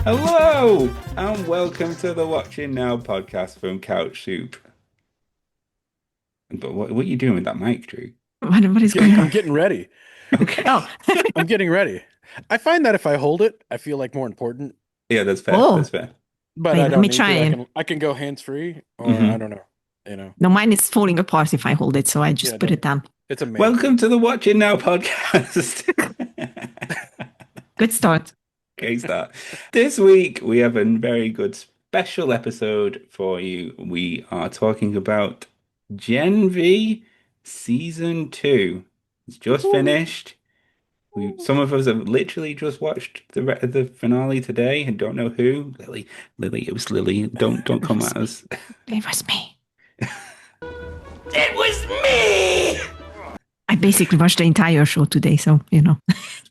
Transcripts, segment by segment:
Hello, and welcome to the Watching Now podcast from Couch Soup. But what are you doing with that mic, Drew? What is going on? I'm getting ready. Okay. Oh, I'm getting ready. I find that if I hold it, I feel like more important. Yeah, that's fair. Oh. That's fair. But Wait, I let don't me need try to. I can go hands free, or Mhm. I don't know. You know, no, mine is falling apart if I hold it, so I just Yeah, put it down. it's amazing. Welcome to the Watching Now podcast. Good start. Okay, start. This week we have a very good special episode for you. We are talking about Gen V Season 2. It's just finished. Some of us have literally just watched the finale today and don't know who. Lily, it was Lily. Don't come at us. It was me. It was me! I basically watched the entire show today, so you know.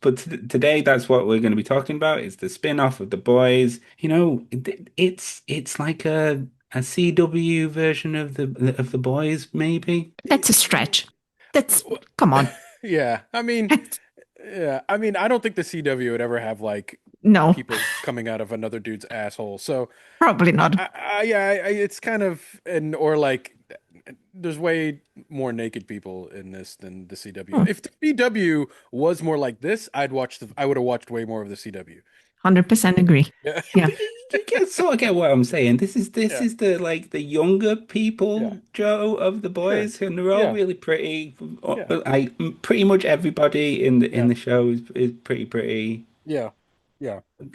But today, that's what we're going to be talking about. It's the spin-off of The Boys. You know, it's like a CW version of the Boys, maybe. That's a stretch. Come on. Yeah, I mean, I don't think the CW would ever have like No, people coming out of another dude's asshole. So probably not. it's kind of or like there's way more naked people in this than the CW. If the CW was more like this, I would have watched way more of the CW. 100% agree. Yeah. Yeah. You sort of get what I'm saying. This is the younger people, Joe, of The Boys, and they're all really pretty. Pretty much everybody in the show is pretty. Yeah.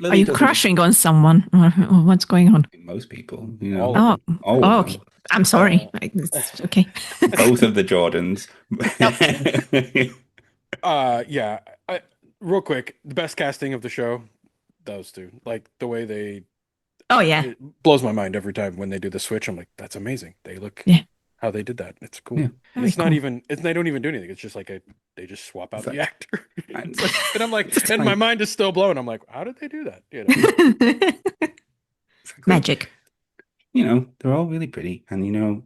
Are you crushing on someone? Or what's going on? Most people, you know. All Oh, of okay. I'm sorry. It's okay. Both of the Jordans. Real quick, the best casting of the show, those two. Like the way they Oh yeah. it blows my mind every time when they do the switch. I'm like, that's amazing. They look how they did that. It's cool. Yeah. And it's not even they don't even do anything. It's just like they just swap out the actor. and I'm like, and my mind is still blown. I'm like, how did they do that? You know? Magic. You know, they're all really pretty, and you know,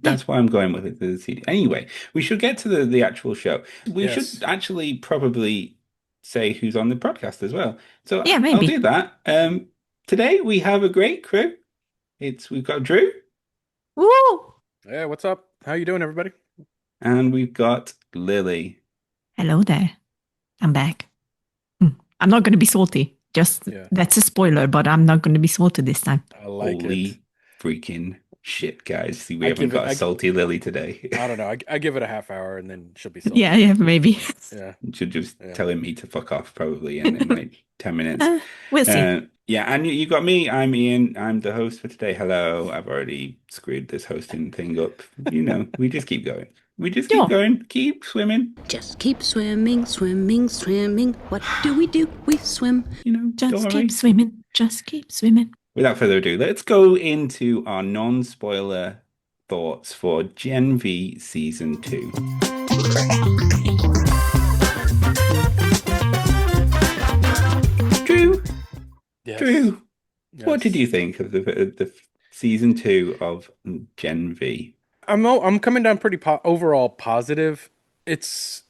that's why I'm going with it. The CD. Anyway, we should get to the actual show. We should actually probably say who's on the podcast as well. So Yeah, maybe. I'll do that. Today we have a great crew. We've got Drew. Woo! Yeah, what's up? How you doing, everybody? And we've got Lily. Hello there. I'm back. I'm not going to be salty. That's a spoiler, but I'm not going to be salty this time. I like Holy freaking shit, guys. See, we haven't got a salty Lily today. I don't know. I give it a half hour and then she'll be salty. Yeah, maybe. Yeah. Should just telling me to fuck off probably in like 10 minutes. We'll see. Yeah, and you got me. I'm Ian. I'm the host for today. Hello. I've already screwed this hosting thing up. You know, we just keep going. We just keep going. Keep swimming. Just keep swimming, swimming, swimming. What do? We swim. You know, just keep swimming. Just keep swimming. Without further ado, let's go into our non-spoiler thoughts for Gen V Season 2. Drew. Yes. Drew, Yes. what did you think of the Season 2 of Gen V? I'm coming down pretty overall positive. It's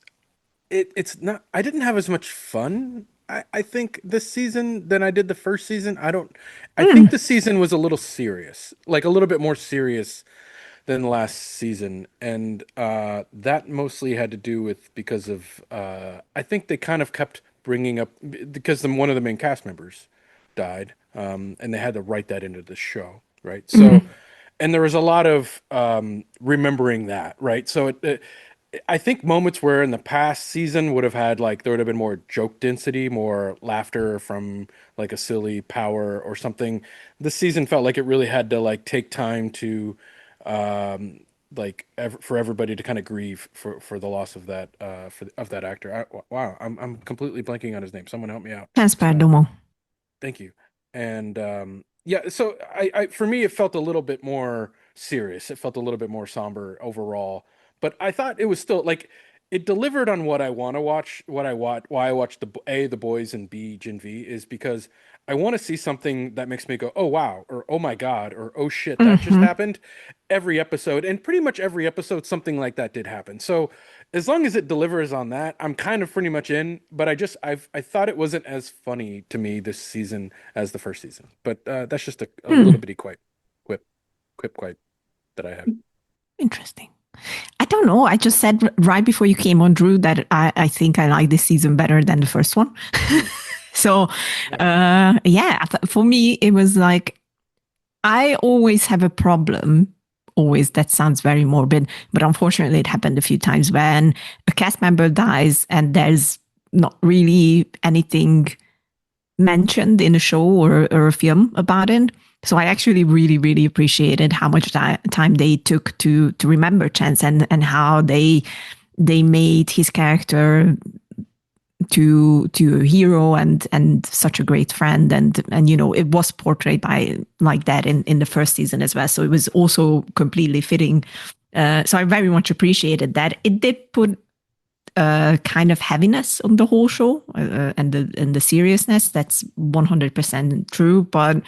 not. I didn't have as much fun. I think this season than I did the first season. I think the season was a little serious, like a little bit more serious than last season, and that mostly had to do with because of I think they kind of kept bringing up because one of the main cast members died, and they had to write that into the show, right? So. And there was a lot of remembering that, right? So I think moments where in the past season would have had like there would have been more joke density, more laughter from like a silly power or something. This season felt like it really had to like take time to for everybody to kind of grieve for the loss of that of that actor. Wow, I'm completely blanking on his name. Someone help me out. Chance Perdomo. Thank you. And yeah, so I for me it felt a little bit more serious. It felt a little bit more somber overall. But I thought it was still like it delivered on what I want to watch, what I watch, why I watch the boys and B Gen V is because I want to see something that makes me go, oh wow, or oh my God, or oh shit, that just Hmm. happened. Every episode, and pretty much every episode, something like that did happen. So as long as it delivers on that, I'm kind of pretty much in. But I thought it wasn't as funny to me this season as the first season. But that's just a little Hmm. bitty quip, quip that I have. Interesting. I don't know. I just said right before you came on, Drew, that I think I like this season better than the first one. Hmm. So, Yeah. yeah, for me, it was like I always have a problem. Always, that sounds very morbid, but unfortunately, it happened a few times when a cast member dies and there's not really anything mentioned in a show or a film about it. So I actually really, really appreciated how much time they took to remember Chance and how they made his character to a hero and such a great friend and you know it was portrayed by like that in the first season as well. So it was also completely fitting. So I very much appreciated that. It did put kind of heaviness on the whole show and the seriousness. That's 100% true. But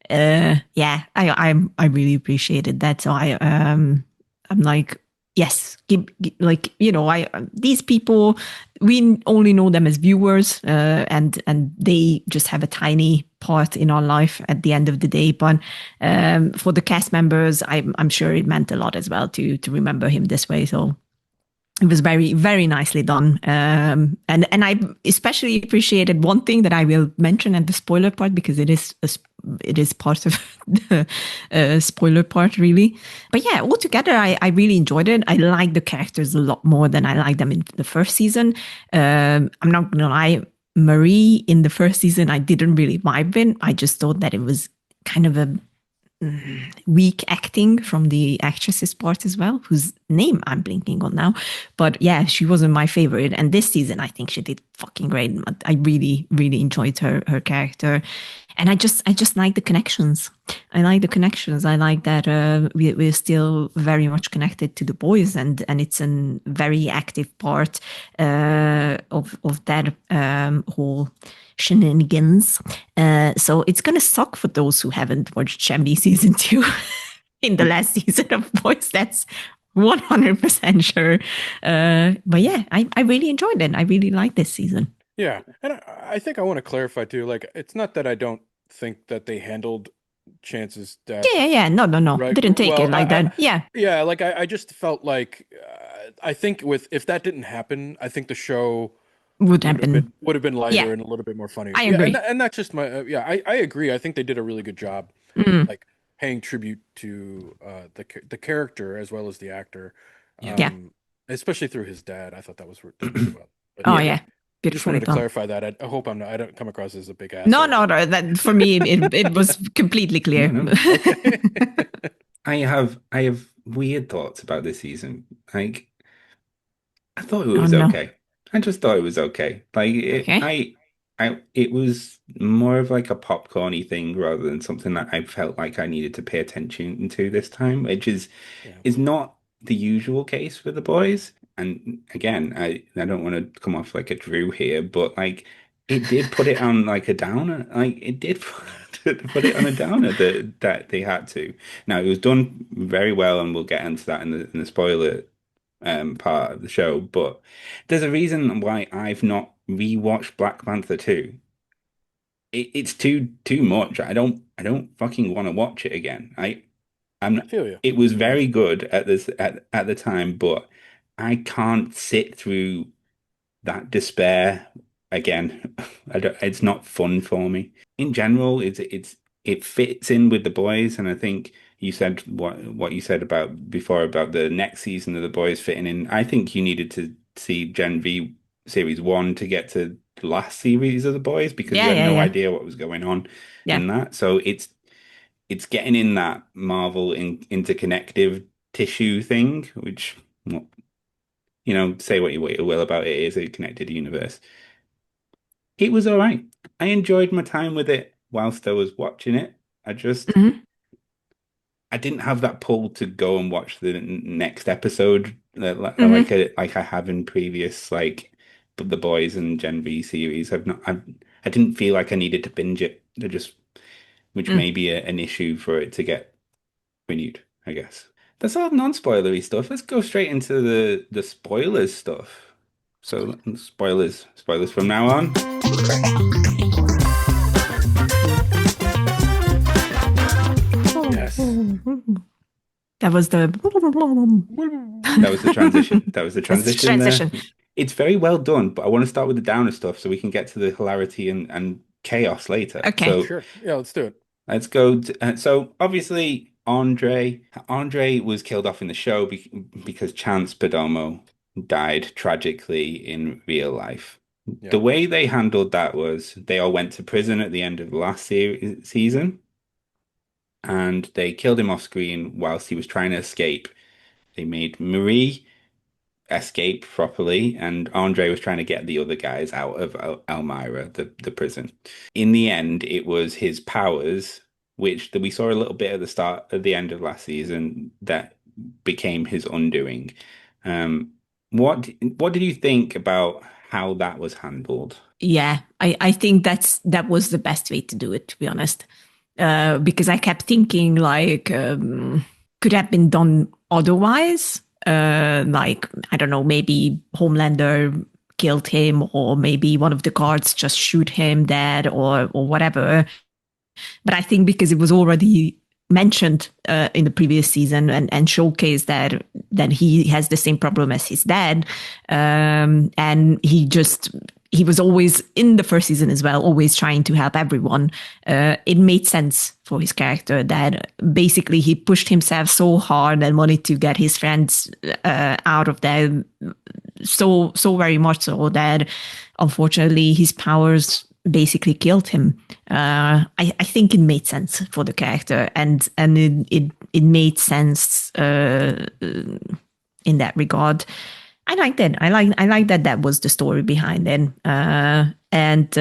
yeah, I really appreciated that. So I'm like, yes, like you know, I these people we only know them as viewers, and they just have a tiny part in our life at the end of the day. But for the cast members, I'm sure it meant a lot as well to remember him this way. So it was very, very nicely done. And I especially appreciated one thing that I will mention at the spoiler part because it is part of the spoiler part, really. But yeah, altogether, I really enjoyed it. I like the characters a lot more than I liked them in the first season. I'm not gonna lie, Marie in the first season, I didn't really vibe in. I just thought that it was kind of a weak acting from the actress's part as well, whose name I'm blinking on now. But yeah, she wasn't my favorite. And this season, I think she did fucking great. I really, really enjoyed her character. And I just like the connections. I like the connections. I like that we're still very much connected to the boys, and it's a very active part of that whole shenanigans. So it's gonna suck for those who haven't watched Shambi season 2 in the last season of Boys. That's 100% sure. But yeah, I really enjoyed it. I really liked this season. Yeah, and I think I want to clarify too. Like, it's not that I don't think that they handled Chance's death Yeah. No. right. Didn't take it Well, like that. Yeah, yeah, like I just felt like I think with if that didn't happen, I think the show would happen. would have been Yeah, lighter and a little bit more funny. I Yeah, agree. and that's just my yeah. I agree. I think they did a really good job, Mm, like paying tribute to the character as well as the actor, Yeah. yeah. especially through his dad. I thought that was done really well. But Oh yeah, yeah. just Beautifully wanted to done. clarify that. I hope I don't come across as a big No, asshole. no. That for me it was completely No, clear. no. Okay. I have weird thoughts about this season. Like I thought it Oh was no. okay. I just thought it was okay. Like Okay. it was more of like a popcorny thing rather than something that I felt like I needed to pay attention to this time, which Yeah. is not the usual case for the boys. And again, I don't want to come off like a Drew here, but like it did put it on like a downer. Like it did put it on a downer that they had to. Now it was done very well, and we'll get into that in the spoiler part of the show. But there's a reason why I've not rewatched Black Panther 2. It's too much. I don't fucking want to watch it again. I feel you. It was very good at the time, but I can't sit through that despair again. It's not fun for me. In general, it fits in with the boys, and I think you said what you said about before about the next season of the boys fitting in. I think you needed to see Gen V series one to get to the last series of the boys because you Yeah, had yeah, no yeah. idea what was going on Yeah. in that. So it's getting in that Marvel interconnective tissue thing, which well, say what you will about it is a connected universe. It was all right. I enjoyed my time with it whilst I was watching it. I just Mhm. I didn't have that pull to go and watch the next episode Hmm. like I have in previous like the Boys and Gen V series. I didn't feel like I needed to binge it. I just which Mm. may be an issue for it to get renewed, I guess. That's all non-spoilery stuff. Let's go straight into the spoilers stuff. So spoilers from now on. Yes. That was the That was the transition. That was the That's the transition there. transition. It's very well done, but I want to start with the downer stuff so we can get to the hilarity and chaos later. Okay. So Sure. Yeah, let's do it. let's go. So obviously, Andre was killed off in the show because Chance Perdomo died tragically in real life. Yeah. The way they handled that was they all went to prison at the end of the last season, and they killed him off screen whilst he was trying to escape. They made Marie escape properly, and Andre was trying to get the other guys out of Elmira, the prison. In the end, it was his powers, which we saw a little bit at the end of last season, that became his undoing. Um, what did you think about how that was handled? Yeah, I think that was the best way to do it, to be honest. Because I kept thinking like could have been done otherwise. Like I don't know, maybe Homelander killed him, or maybe one of the guards just shoot him dead, or whatever. But I think because it was already mentioned in the previous season and showcased that he has the same problem as his dad, and he was always in the first season as well, always trying to help everyone. It made sense for his character that basically he pushed himself so hard and wanted to get his friends out of there so very much so that unfortunately his powers basically killed him. I think it made sense for the character, and it made sense in that regard. I like that. I like that that was the story behind it. And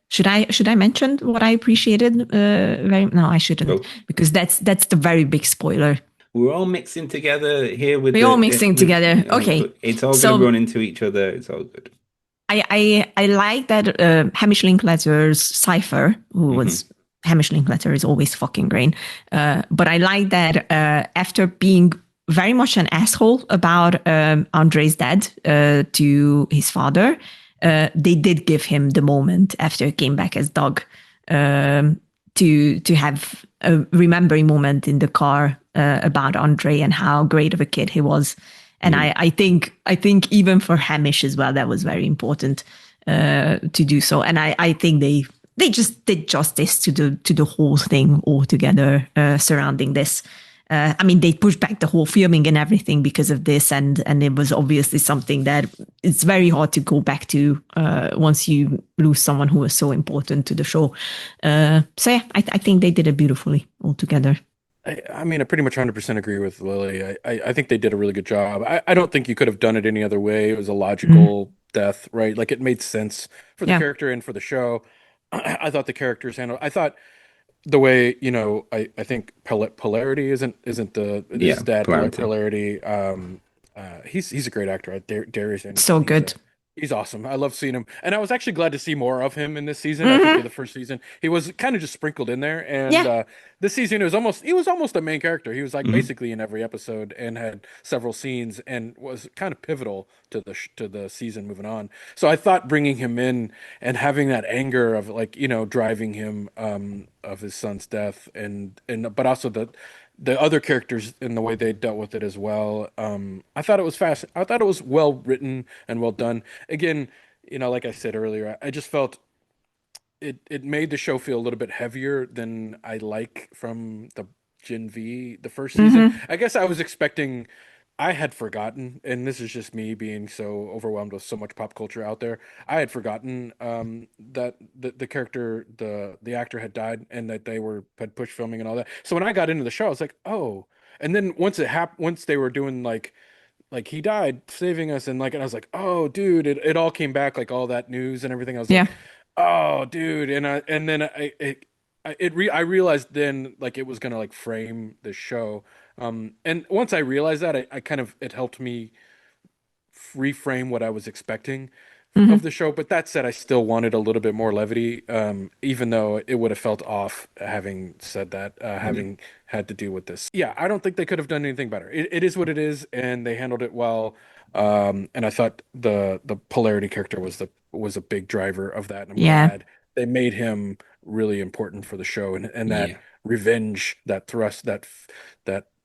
should I mention what I appreciated? No, I shouldn't, Go. because that's the very big spoiler. We're all mixing together here with We're all mixing together. Okay, it's all going to so run into each other. It's all good. I like that Hamish Linklater's Cipher, who was Hamish Linklater is always fucking great. But I like that after being very much an asshole about Andre's dad to his father, they did give him the moment after he came back as Doug to have a remembering moment in the car about Andre and how great of a kid he was. And I think even for Hamish as well, that was very important to do so. And I think they just did justice to the whole thing altogether surrounding this. I mean, they pushed back the whole filming and everything because of this, and it was obviously something that it's very hard to go back to once you lose someone who was so important to the show. So yeah, I think they did it beautifully altogether. I mean, I pretty much 100% agree with Lily. I think they did a really good job. I don't think you could have done it any other way. It was a logical death, right? Like it made sense for the Yeah. character and for the show. I thought the characters handled. I thought the way, I think Polarity isn't the Yeah, his dad polarity. Polarity. He's a great actor, right? Darius So Anderson. good. He's awesome. I love seeing him, and I was actually glad to see more of him in this season. I think in the first season he was kind of just sprinkled in there, and Yeah. this season he was almost a main character. He was like Mhm. basically in every episode and had several scenes and was kind of pivotal to the season moving on. So I thought bringing him in and having that anger of like driving him of his son's death and but also the other characters in the way they dealt with it as well. I thought it was fast. I thought it was well written and well done. Again, like I said earlier, I just felt it made the show feel a little bit heavier than I like from the Gen V, the first season. I guess I was expecting. I had forgotten, and this is just me being so overwhelmed with so much pop culture out there. I had forgotten that the character, the actor had died, and that they had pushed filming and all that. So when I got into the show, I was like, oh. And then once they were doing like he died saving us, and I was like, oh, dude, it all came back, like all that news and everything. I was Yeah. like, oh, dude, and then I realized then like it was gonna like frame the show. And once I realized that, I kind of it helped me reframe what I was expecting of Hmm. the show. But that said, I still wanted a little bit more levity, even though it would have felt off having said that, Yeah. having had to deal with this. Yeah, I don't think they could have done anything better. It is what it is, and they handled it well. And I thought the polarity character was a big driver of that, and I'm Yeah. glad they made him really important for the show, and that Yeah. revenge, that thrust, that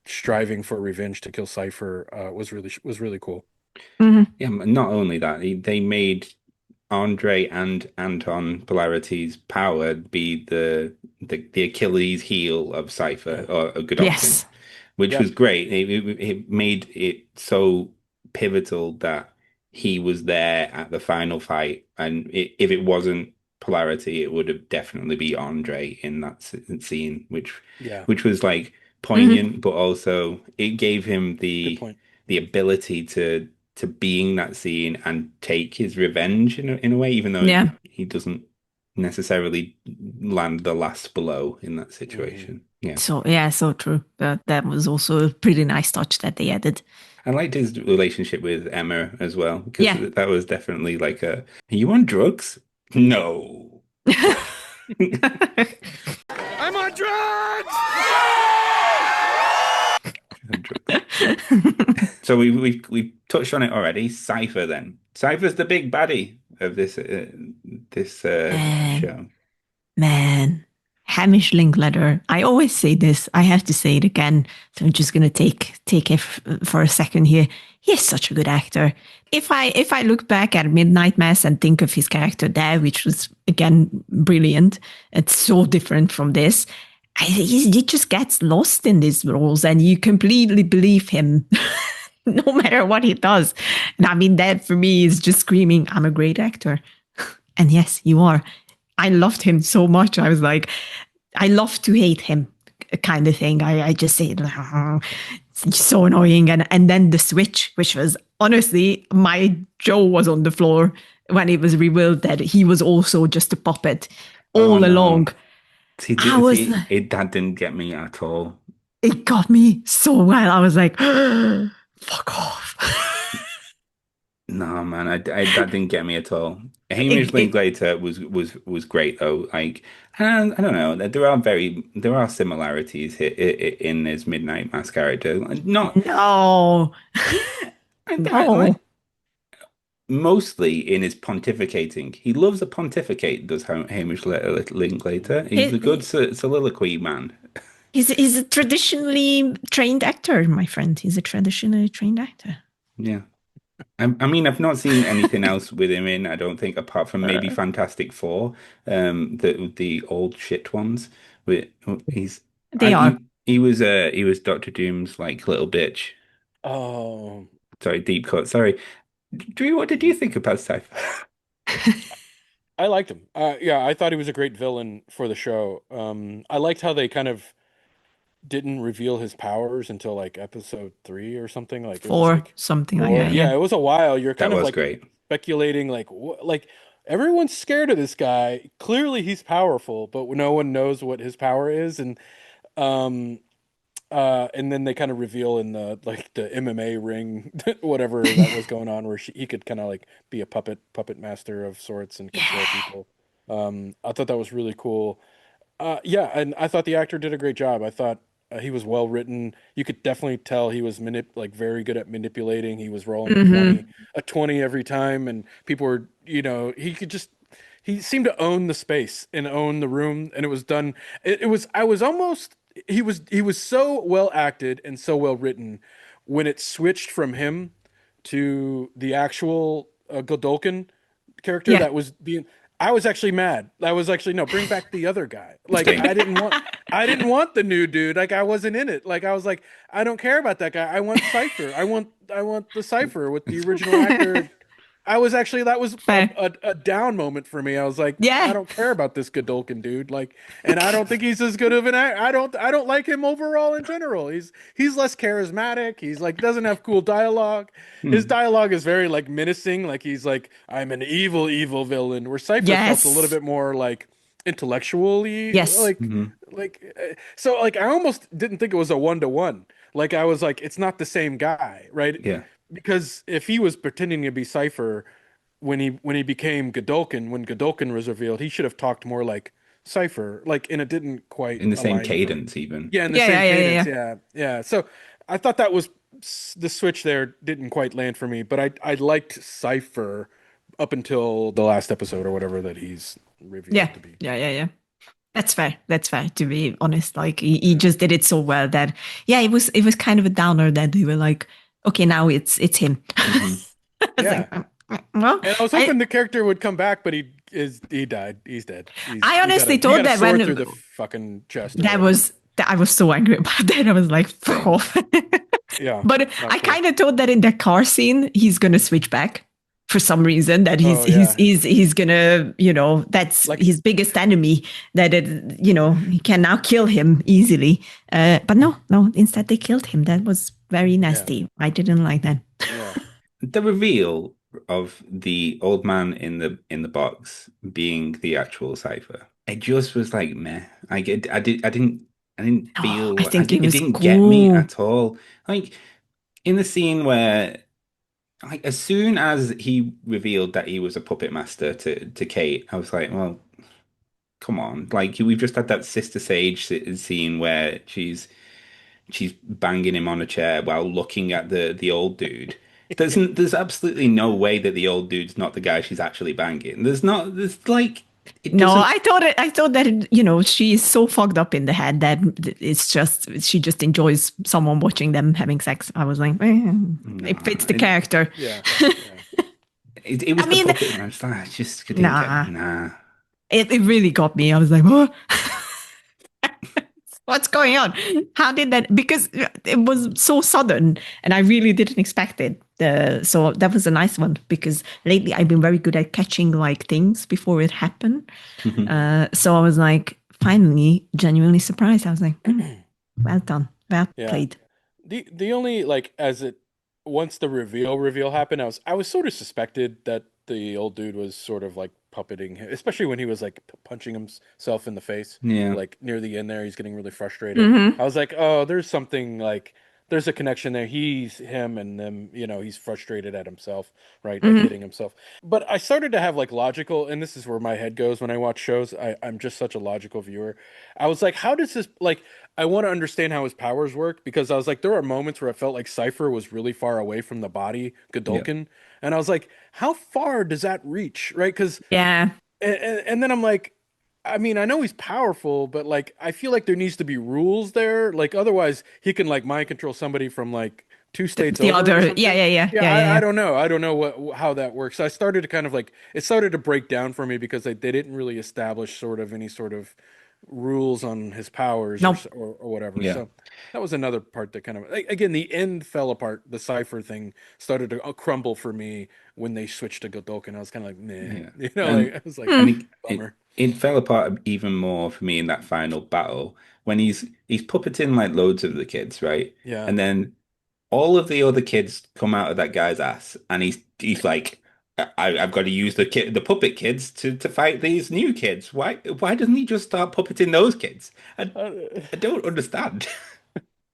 striving for revenge to kill Cipher was really cool. Hmm. Yeah, not only that, they made Andre and Anton Polarity's power be the Achilles heel of Cipher Yeah. or Godolphin, Yes. which was Yep. great. It made it so pivotal that he was there at the final fight, and if it wasn't Polarity, it would have definitely be Andre in that scene, Yeah. which was like Hmm. poignant, but also it gave him Good point. the ability to be in that scene and take his revenge in a way, even though Yeah. he doesn't necessarily land the last blow in that Hmm. situation. Yeah. So yeah, so true. That was also a pretty nice touch that they added. I liked his relationship with Emma as well, because Yeah. that was definitely like are you on drugs? No. I'm on drugs! On drugs. So we touched on it already. Cipher then. Cipher's the big baddie of this Man, show. man, Hamish Linklater. I always say this. I have to say it again. So I'm just gonna take it for a second here. He's such a good actor. If I look back at Midnight Mass and think of his character there, which was again brilliant, it's so different from this. He just gets lost in these roles, and you completely believe him, no matter what he does. And I mean, that for me is just screaming, "I'm a great actor." And yes, you are. I loved him so much. I was like, I love to hate him kind of thing. I just say, "Oh, it's so annoying." And then the switch, which was honestly, my jaw was on the floor when it was revealed that he was also just a puppet Oh all no. along. I was, See, that didn't get me at all. it got me so well. I was like, fuck off. No, man, that didn't get me at all. Hamish it, Linklater was great though. Like, and I don't know, there are similarities here in his Midnight Mass character. Not, no, like no. mostly in his pontificating. He loves a pontificate. Does Hamish Linklater? He's a good He, soliloquy man. he's a traditionally trained actor, my friend. He's a traditionally trained actor. Yeah. I mean, I've not seen anything else with him in, I don't think, apart from maybe Fantastic Four, the old shit ones. With he's They are. he was Doctor Doom's like little bitch. Oh, Sorry, deep cut. Sorry. Drew, what did you think about Cypher? I liked him. Yeah, I thought he was a great villain for the show. I liked how they kind of didn't reveal his powers until like episode 3 or something. Like it was For like, something like or that, yeah, yeah. it was a while. You're That kind of was like great. speculating, like like everyone's scared of this guy. Clearly, he's powerful, but no one knows what his power is, um, and then they kind of reveal in the like the MMA ring, whatever that was going on, where he could kind of like be a puppet master of sorts and control Yeah. people. I thought that was really cool. Yeah, and I thought the actor did a great job. I thought he was well written. You could definitely tell he was like very good at manipulating. He was rolling Mm-hmm. a 20 every time, and people were, he seemed to own the space and own the room, and it was done. It was I was almost he was so well acted and so well written when it switched from him to the actual Godolkin character Yeah. that was being I was actually mad. I was actually no, bring back the other guy. Like Same. I didn't want the new dude. Like I wasn't in it. Like I was like I don't care about that guy. I want Cipher. I want the Cipher with the original actor. I was actually that was Fair. a down moment for me. I was like, I Yeah. don't care about this Godolkin dude. Like, and I don't think he's as good of an act. I don't like him overall in general. He's less charismatic. He's like doesn't have cool dialogue. His Hmm. dialogue is very like menacing. Like he's like I'm an evil villain. Where Cipher felt a little Yes. bit more like intellectually Yes. so like I almost didn't think it was a one-to-one. Like I was like, it's not the same guy, right? Yeah. Because if he was pretending to be Cipher when he became Godolkin, when Godolkin was revealed, he should have talked more like Cipher, like, and it didn't quite In the same align for me. cadence, even. Yeah, in the Yeah, same yeah, yeah, yeah, cadence. yeah. Yeah, yeah. So I thought that was the switch there didn't quite land for me, but I liked Cipher up until the last episode or whatever that he's Yeah, revealed to be. yeah, yeah, yeah. That's fair. That's fair. To be honest, like he just did it so well that yeah, it was kind of a downer that they were like, okay, now it's him. Hmm. I was Yeah. like, well, And I was I hoping the character would come back, but he died. He's dead. I honestly He thought got a that sword when through the fucking chest or that whatever. was that I was so angry about that. I was like, fuck Same. off. Yeah, But not I cool. kind of thought that in the car scene, he's gonna switch back for some reason. That he's Oh he's yeah. he's he's gonna, that's Like his biggest enemy. That he can now kill him easily. But no, no. Instead, they killed him. That was very yeah. nasty. I didn't like that. Yeah. The reveal of the old man in the box being the actual Cipher, it just was like meh. I didn't Oh, I feel think it it was didn't get me cool. at all. Like in the scene where, like, as soon as he revealed that he was a puppet master to Kate, I was like, well, come on. Like we've just had that Sister Sage scene where she's banging him on a chair while looking at the old dude. There's absolutely no way that the old dude's not the guy she's actually banging. There's like it No, doesn't. I thought that she is so fogged up in the head that she just enjoys someone watching them having sex. I was like, it No, fits the character. Yeah. Yeah. it I was the mean, puppet. And I was like, I just didn't get. nah, Nah. it really got me. I was like, what? What's going on? How did that? Because it was so sudden, and I really didn't expect it. So that was a nice one because lately I've been very good at catching like things before it happened. So I was like, finally, genuinely surprised. I was like, well done, well Yeah. played. The only like as it once the reveal happened, I was sort of suspected that the old dude was sort of like puppeting him, especially when he was like punching himself in the face, Yeah. like near the end there, he's getting really frustrated. Hmm. I was like, oh, there's something like there's a connection there. He's him and them, he's frustrated at himself, right? Like Hmm. hitting himself. But I started to have like logical, and this is where my head goes when I watch shows. I'm just such a logical viewer. I was like, how does this like I want to understand how his powers work because I was like, there are moments where I felt like Cypher was really far away from the body, Yeah. Godolkin, and I was like, how far does that reach, right? Because Yeah. and then I'm like, I mean, I know he's powerful, but like, I feel like there needs to be rules there. Like, otherwise, he can like mind control somebody from like two states The over or other, yeah, something. yeah, yeah, Yeah, yeah, yeah, I yeah. don't know. I don't know how that works. So I started to kind of like it started to break down for me because they didn't really establish sort of any sort of rules on his powers or No, s- or whatever. Yeah. So that was another part that kind of again the end fell apart. The Cipher thing started to crumble for me when they switched to Godolkin. I was kind of like, nah, Yeah. like And I was like, and mm, it bummer. it fell apart even more for me in that final battle when he's puppeting like loads of the kids, right? Yeah. And then all of the other kids come out of that guy's ass, and he's like, I've got to use the puppet kids to fight these new kids. Why doesn't he just start puppeting those kids? Uh, I don't understand.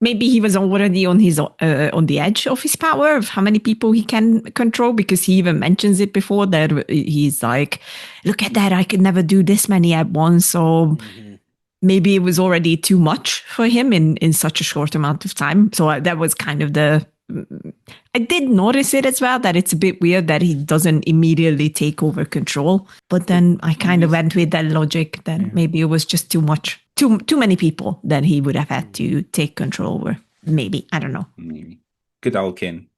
maybe he was already on the edge of his power of how many people he can control because he even mentions it before that he's like, look at that, I could never do this many at once. So mhm. maybe it was already too much for him in such a short amount of time. So that was kind of the. I did notice it as well that it's a bit weird that he doesn't immediately take over control. But But then I he kind of was, went with that logic that Yeah, maybe it was just too much, too many people that he would have had mhm. to take control over. Maybe I don't know. maybe. Godolkin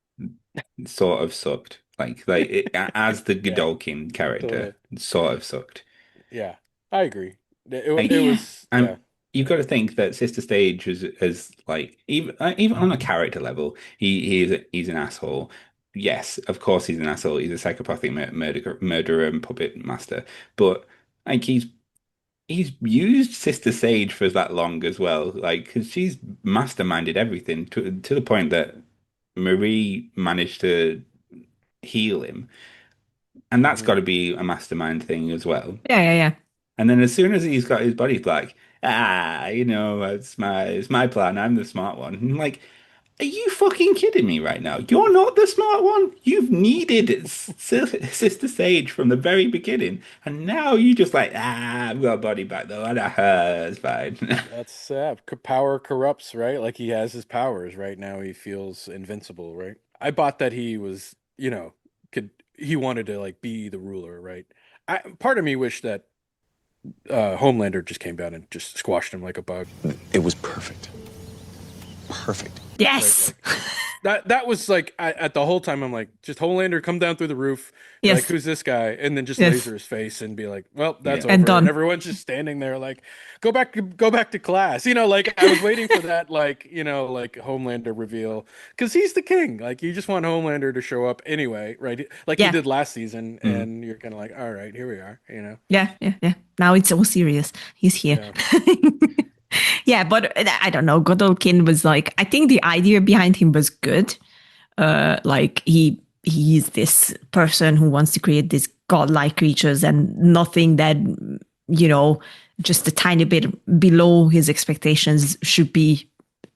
sort of sucked. As the Yeah, Godolkin totally. character, sort of sucked. Yeah, I agree. It Like, Yeah. was, yeah. I'm you've got to think that Sister Stage is like even on a character level, he's an asshole. Yes, of course he's an asshole. He's a psychopathic murderer and puppet master. But like he's used Sister Sage for that long as well. Like, because she's masterminded everything to the point that Marie managed to heal him, and that's got Hmm. to be a mastermind thing as well. Yeah, yeah, yeah. And then as soon as he's got his body back, it's my plan. I'm the smart one. And I'm like, are you fucking kidding me right now? You're not the smart one. You've needed Sister Sage from the very beginning, and now you just like, I've got a body back though. It's fine. That's power corrupts, right? Like he has his powers right now. He feels invincible, right? I bought that he was, could he wanted to like be the ruler, right? Part of me wished that Homelander just came down and just squashed him like a bug, It was perfect. Perfect. right? Yes. Like that was like at the whole time I'm like, just Homelander come down through the roof, be like, Yes. who's this guy? And then just Yes. laser his face and be like, well, that's Yeah. And over. And done. everyone's just standing there like, go back to class. Like I was waiting for that, like, like Homelander reveal. Because he's the king. Like you just want Homelander to show up anyway, right? Like he Yeah. did last season, Mm. and you're kind of like, all right, here we are. Yeah. Yeah. Yeah. Now it's all serious. He's here. Yeah. Yeah, but I don't know. Godolkin was like, I think the idea behind him was good. Like he's this person who wants to create these godlike creatures and nothing that, just a tiny bit below his expectations should be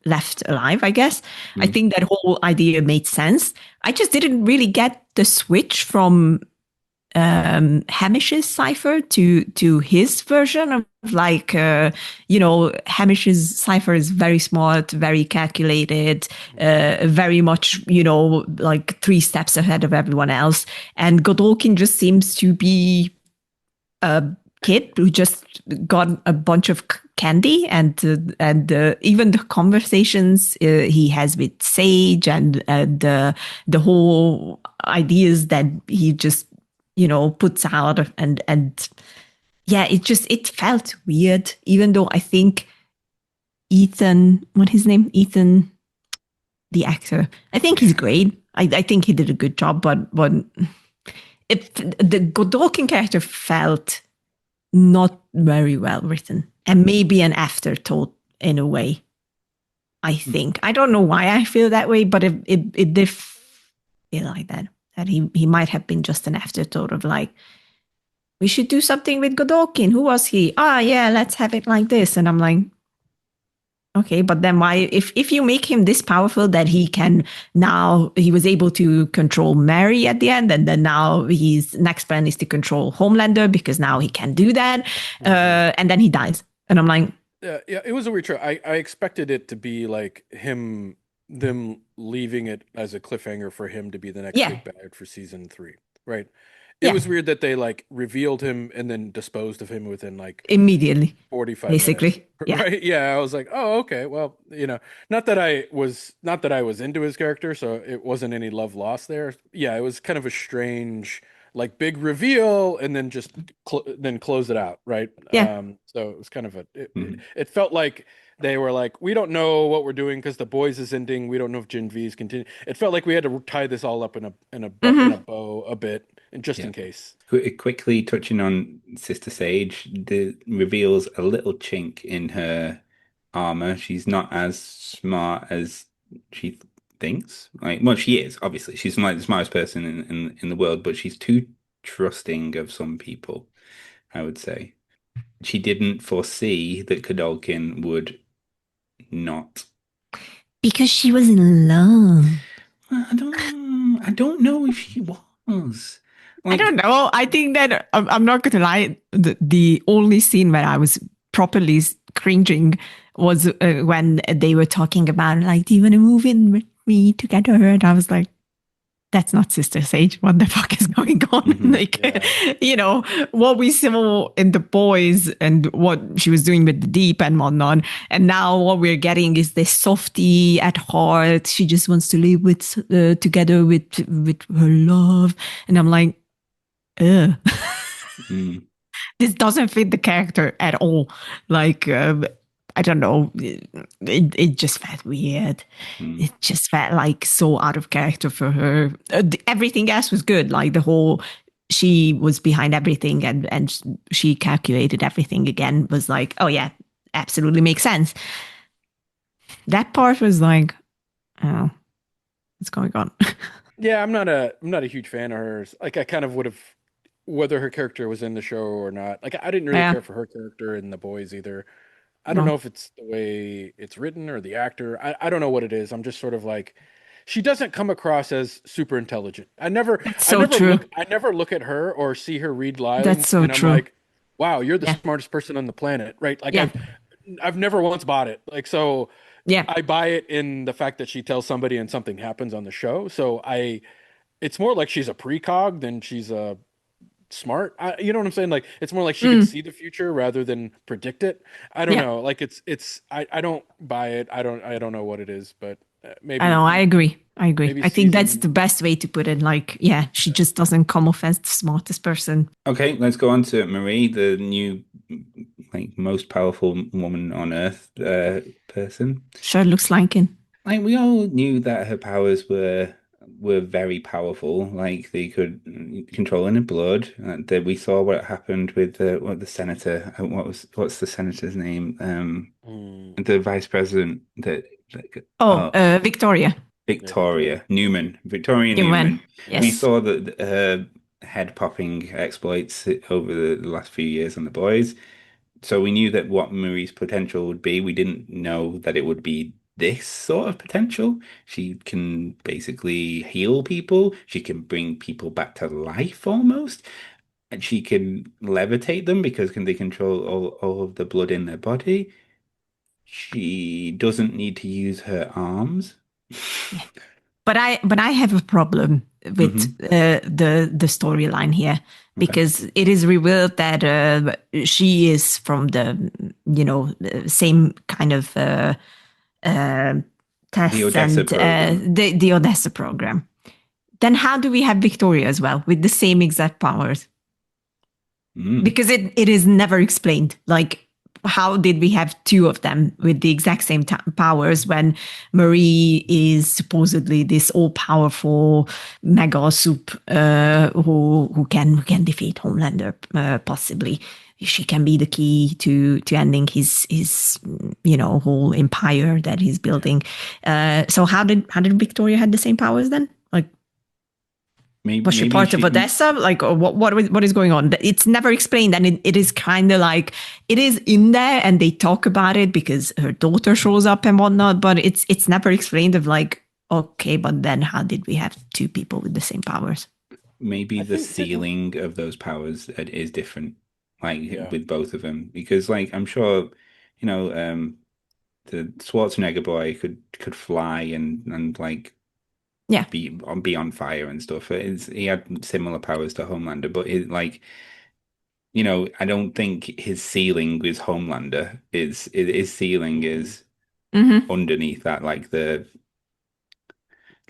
left alive, I guess. I think that whole idea made sense. I just didn't really get the switch from Hamish's Cipher to his version of like Hamish's Cipher is very smart, very calculated, very much like 3 steps ahead of everyone else, and Godolkin just seems to be a kid who just got a bunch of candy and even the conversations he has with Sage and the whole ideas that he just puts out and yeah, it felt weird, even though I think Ethan, what his name? Ethan, the actor. I think he's great. I think he did a good job, but if the Godolkin character felt not very well written and maybe an afterthought in a way. I think. I don't know why I feel that way, but it did feel like that. That he might have been just an afterthought of like, we should do something with Godolkin. Who was he? Yeah, let's have it like this. And I'm like, okay, but then why, if you make him this powerful that he was able to control Mary at the end, and then now his next plan is to control Homelander because now he can do that. And then he dies. And I'm like, Yeah, it was a weird show. I expected it to be like them leaving it as a cliffhanger for him to be the next big bad for season 3, right? It was weird that they like revealed him and then disposed of him within like immediately, 45 basically. minutes. Yeah. Right? Yeah, I was like, oh, okay. Well, not that I was into his character, so it wasn't any love lost there. Yeah, it was kind of a strange like big reveal and then just then close it out, right? Yeah. So it was kind of it felt like they were like, we don't know what we're doing because the boys is ending. We don't know if Gen V is continuing. It felt like we had to tie this all up in a bow a bit, and just in case. Quickly touching on Sister Sage, the reveals a little chink in her armor. She's not as smart as she thinks. Like, well, she is, obviously. She's like the smartest person in the world, but she's too trusting of some people, I would say. She didn't foresee that Godolkin would not. Because she was in love. I don't know if she was. I don't know. I think that I'm not going to lie. The only scene where I was properly cringing was when they were talking about like, do you want to move in with me together? And I was like, that's not Sister Sage. What the fuck is going on? Mm-hmm. Like, what we saw in the boys and what she was doing with the deep and whatnot. And now what we're getting is this softie at heart. She just wants to live together with her love. And I'm like, ugh. This doesn't fit the character at all. Like, I don't know. It just felt weird. It just felt like so out of character for her. Everything else was good. Like the whole, she was behind everything and she calculated everything again, was like, oh yeah, absolutely makes sense. That part was like, oh, what's going on? Yeah, I'm not a huge fan of hers. Like I kind of would have whether her character was in the show or not. Like I didn't really Yeah. care for her character in The Boys either. I don't No, know if it's the way it's written or the actor. I don't know what it is. I'm just sort of like she doesn't come across as super intelligent. that's so true. I never look at her or see her read That's lines so and I'm true. like, wow, you're the Yeah. smartest person on the planet, right? Like Yeah. I've never once bought it. Like so Yeah. I buy it in the fact that she tells somebody and something happens on the show. So I it's more like she's a precog than she's a smart. You know what I'm saying? Like it's more like she could Mm, see the future rather than predict it. I don't yeah. know. Like I don't buy it. I don't know what it is, but I know. I agree. I agree. maybe I think that's the season. best way to put it. Like, yeah, she just doesn't come off as the smartest person. Okay, let's go on to Marie, the new, like, most powerful woman on Earth, person. Sure looks like it. Like, we all knew that her powers were very powerful. Like, they could control in the blood. That we saw what happened with the senator. What's the senator's name? Hmm, The vice president that Oh, oh, Victoria. yeah, Victoria. Victoria Newman. Newman. We Yes. saw that her head popping exploits over the last few years on the boys. So we knew that what Marie's potential would be. We didn't know that it would be this sort of potential. She can basically heal people. She can bring people back to life almost. And she can levitate them because can they control all of the blood in their body. She doesn't need to use her arms. But I have a problem with Hmm. the storyline here Okay. because it is revealed that she is from the same kind of uh, The tests Odessa and program. the Odessa program. Then how do we have Victoria as well with the same exact powers? Mm. Because it is never explained. Like, how did we have two of them with the exact same powers when Marie is supposedly this all-powerful mega soup who can defeat Homelander possibly? She can be the key to ending his whole empire that he's building. So how did Victoria had the same powers then? Like, was she Maybe part of she. Odessa? Like, or what is going on? It's never explained, and it is kind of like it is in there, and they talk about it because her daughter shows up and whatnot. But it's never explained of like, okay, but then how did we have two people with the same powers? Maybe I the think didn't. ceiling of those powers is different, like Yeah. with both of them, because like I'm sure, you know, the Schwarzenegger boy could fly and like Yeah. be on fire and stuff. He had similar powers to Homelander, but it like I don't think his ceiling is Homelander. His ceiling Hmm. is Mm-hmm. underneath that, like the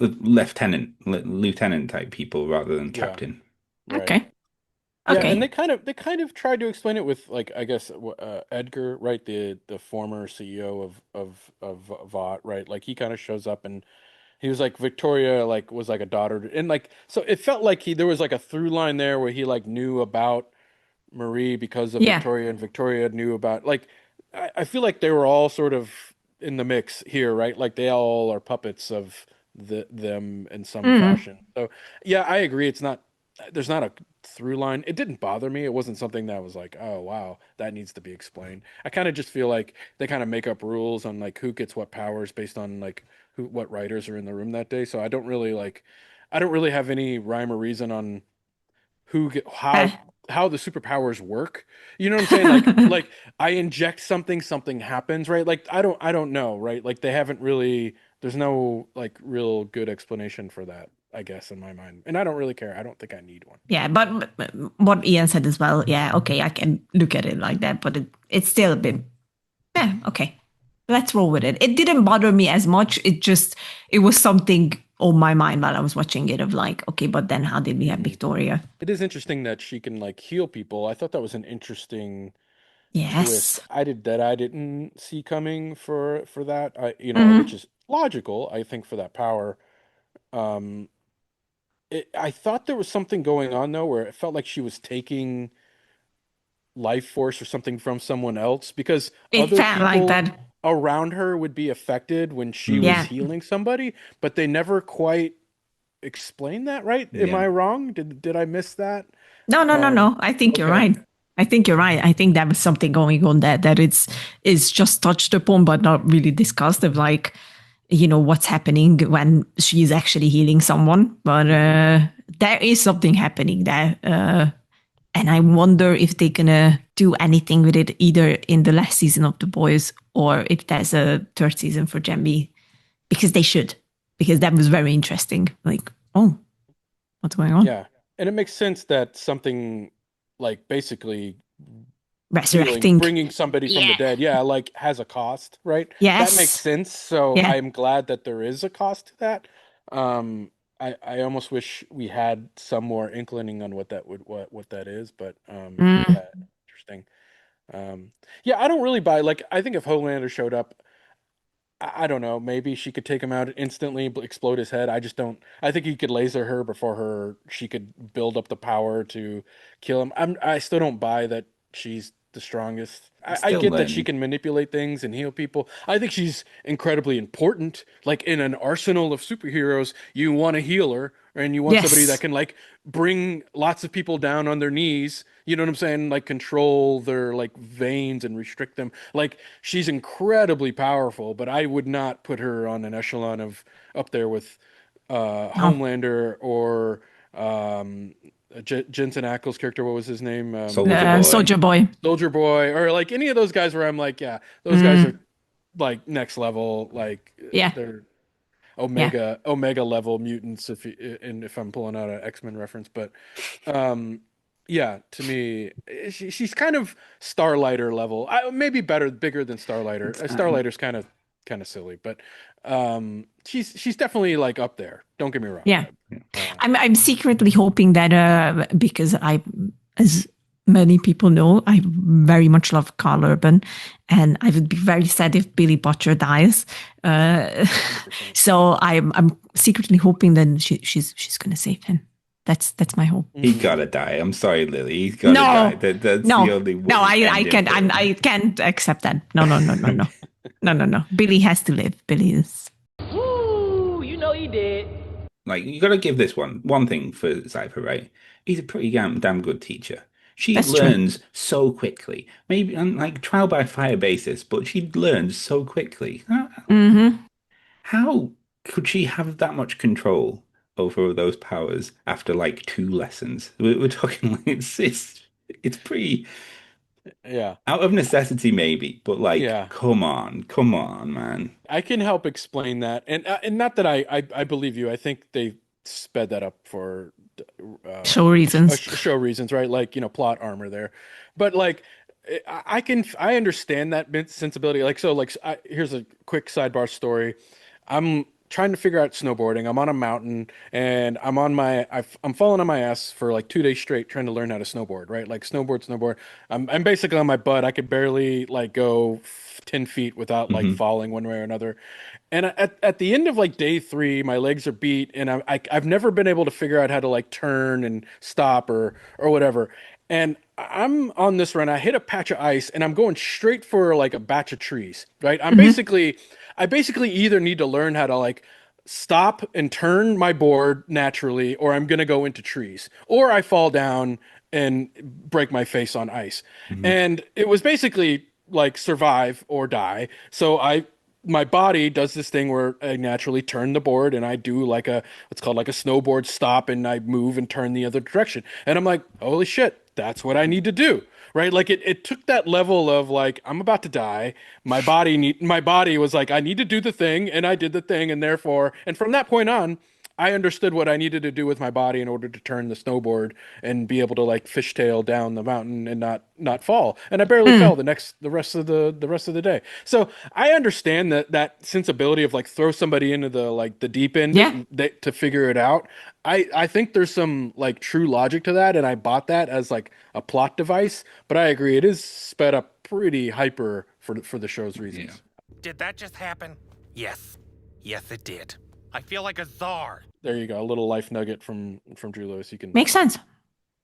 lieutenant type people rather than Yeah. captain. Right. Okay. Yeah, and Okay. they kind of tried to explain it with like I guess Edgar, right, the former CEO of Vought, right? Like he kind of shows up and he was like Victoria like was like a daughter and like so it felt like he there was like a through line there where he like knew about Marie because of Yeah. Victoria and Victoria knew about like I feel like they were all sort of in the mix here, right? Like they all are puppets of them in some Mm. fashion. So yeah, I agree. It's not there's not a through line. It didn't bother me. It wasn't something that was like, oh wow, that needs to be explained. I kind of just feel like they kind of make up rules on like who gets what powers based on like who what writers are in the room that day. So I don't really have any rhyme or reason on Uh, how the superpowers work. You know what I'm saying? Like I inject something, something happens, right? Like I don't know, right? Like they haven't really there's no like real good explanation for that, I guess, in my mind. And I don't really care. I don't think I need one. yeah, but what Ian said as well. Yeah. Okay, I can look at it like that, but it's still a bit. Yeah, okay. Let's roll with it. It didn't bother me as much. It was something on my mind while I was watching it of like, okay, but then how did we have Mhm. Victoria? It is interesting that she can like heal people. I thought that was an interesting twist. Yes. I didn't see coming for that. Which Hmm. is logical, I think, for that power. Um, I thought there was something going on though, where it felt like she was taking life force or something from someone else because It other felt like people that. around her would be affected when she was Yeah. Mm. healing somebody, but they never quite explain that right? Am Yeah. I wrong? Did I miss that? No, no, no, Um, no. I think you're okay. right. I think you're right. I think there was something going on there that it's just touched upon but not really discussed of like, what's happening when she's actually healing someone. But there is something happening there. And I wonder if they're gonna do anything with it either in the last season of The Boys or if there's a third season for Gen V. Because they should. Because that was very interesting. Like, oh, what's going on? Yeah. And it makes sense that something like basically Resurrecting. bringing somebody from the Yeah. dead, yeah, like has a cost, right? That makes Yes. sense. So Yeah. I'm glad that there is a cost to that. Um, I almost wish we had some more inclining on what that would what that is, but Mm. yeah, interesting. Yeah, I don't really buy like I think if Homelander showed up, I don't know, maybe she could take him out instantly, explode his head. I just don't. I think he could laser her before she could build up the power to kill him. I still don't buy that she's the strongest. I Still get that she learning. can manipulate things and heal people. I think she's incredibly important. Like in an arsenal of superheroes, you want a healer and you want somebody that Yes. can like bring lots of people down on their knees. You know what I'm saying? Like control their like veins and restrict them. Like she's incredibly powerful, but I would not put her on an echelon of up there with No. Homelander or Jensen Ackles' character. What was his name? Soldier Boy. Soldier Boy. Soldier Boy, or like any of those guys where I'm like, yeah, those guys are Mm. like next level, like Yeah. they're Yeah. omega level mutants. And if I'm pulling out an X-Men reference, but um, yeah, to me, she's kind of Starlighter level. Maybe bigger than Starlighter. Starlighter's kind of silly, but she's definitely like up there. Don't get me wrong. Yeah. Uh, I'm secretly hoping that because as many people know, I very much love Carl Urban, and I would be very sad if Billy Butcher dies. Uh, 100%. so I'm secretly hoping that she's going to save him. That's my hope. He Mm. gotta die. I'm sorry, Lily. He's gotta die. No, That's the no, only no. I ending can't. for him. I can't accept that. No, no, no, no, no, no, no, no. Billy has to live. Billy is. Woo! You know he did. Like you gotta give this one thing for Cipher, right? He's a pretty damn good teacher. She That's true. learns so quickly, maybe on like trial by fire basis, but she learns so quickly. Mm-hmm. How could she have that much control over those powers after like two lessons? We're talking like it's pretty Yeah, out of necessity, maybe, but like, yeah. come on, man. I can help explain that, and not that I believe you. I think they sped that up for Show reasons. show reasons, right? Like plot armor there, but like I understand that sensibility. Like so, like here's a quick sidebar story. I'm trying to figure out snowboarding. I'm on a mountain and I'm falling on my ass for like 2 days straight trying to learn how to snowboard, right? Like snowboard. I'm basically on my butt. I could barely like go 10 feet without like Hmm. falling one way or another. And at the end of like day three, my legs are beat, and I've never been able to figure out how to like turn and stop or whatever. And I'm on this run. I hit a patch of ice, and I'm going straight for like a batch of trees. Right? Mm-hmm. I basically either need to learn how to like stop and turn my board naturally, or I'm gonna go into trees, or I fall down and break my face on ice. Hmm. And it was basically like survive or die. So my body does this thing where I naturally turn the board and I do like what's called like a snowboard stop, and I move and turn the other direction. And I'm like, holy shit, that's what I need to do. Right? Like it took that level of like, I'm about to die. My body was like, I need to do the thing, and I did the thing, and therefore, and from that point on, I understood what I needed to do with my body in order to turn the snowboard and be able to like fishtail down the mountain and not fall. And I barely fell Mm. the rest of the day. So I understand that sensibility of like throw somebody into the like the deep Yeah. end to figure it out. I think there's some like true logic to that, and I bought that as like a plot device. But I agree, it is sped up pretty hyper for the show's Yeah. reasons. Did that just happen? Yes. Yes, it did. I feel like a czar. There you go, a little life nugget from Drew Lewis. You can Makes sense.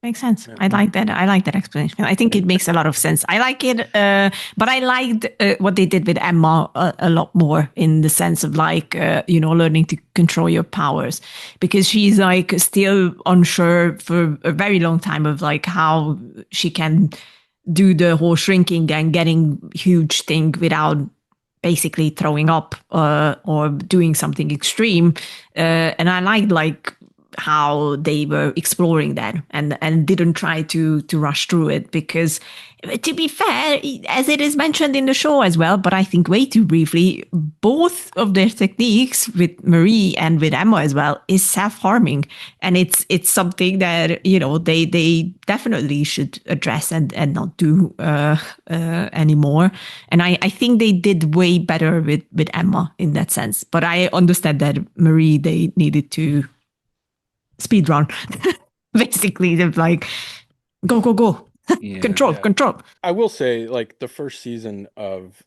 Makes sense. Yeah. I like that. I like that explanation. I think it makes a lot of sense. I like it, but I liked what they did with Emma a lot more in the sense of like, learning to control your powers, because she's like still unsure for a very long time of like how she can do the whole shrinking and getting huge thing without basically throwing up or doing something extreme. And I liked like how they were exploring that and didn't try to rush through it, because to be fair, as it is mentioned in the show as well, but I think way too briefly, both of their techniques with Marie and with Emma as well is self-harming, and it's something that they definitely should address and not do anymore. And I think they did way better with Emma in that sense, but I understand that Marie, they needed to speed run. Basically, they're like, go, go, go. Yeah. Control, Yeah. control. I will say, like the first season of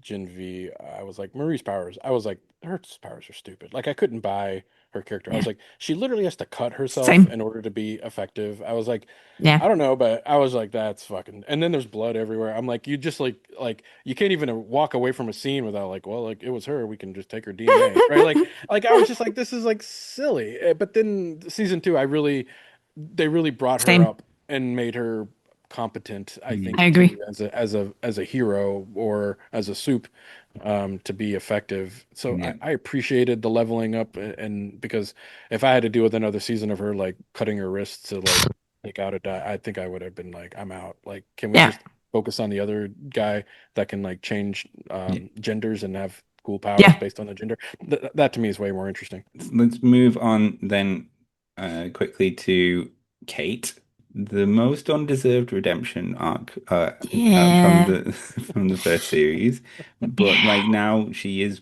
Gen V, I was like, Marie's powers. I was like, her powers are stupid. Like I couldn't buy her character. I Yeah. was like, she literally has to cut herself Same. in order to be effective. I was like, Yeah. I don't know, but I was like, that's fucking. And then there's blood everywhere. I'm like, you just like you can't even walk away from a scene without like, well, like it was her. We can just take her DNA, right? Like I was just like, this is like silly. But then season two, they really brought her Same. up and made her competent, I Mm. think, I agree. as a hero or as a soup, to be effective. So Yeah. I appreciated the leveling up, and because if I had to deal with another season of her like cutting her wrists to like take out a die, I think I would have been like, I'm out. Like, can we Yeah. just focus on the other guy that can like change Yeah. genders and have cool powers Yeah. based on the gender? That to me is way more interesting. Let's move on then quickly to Kate, the most undeserved redemption arc from Yeah. the from the first series, but Yeah. like now she is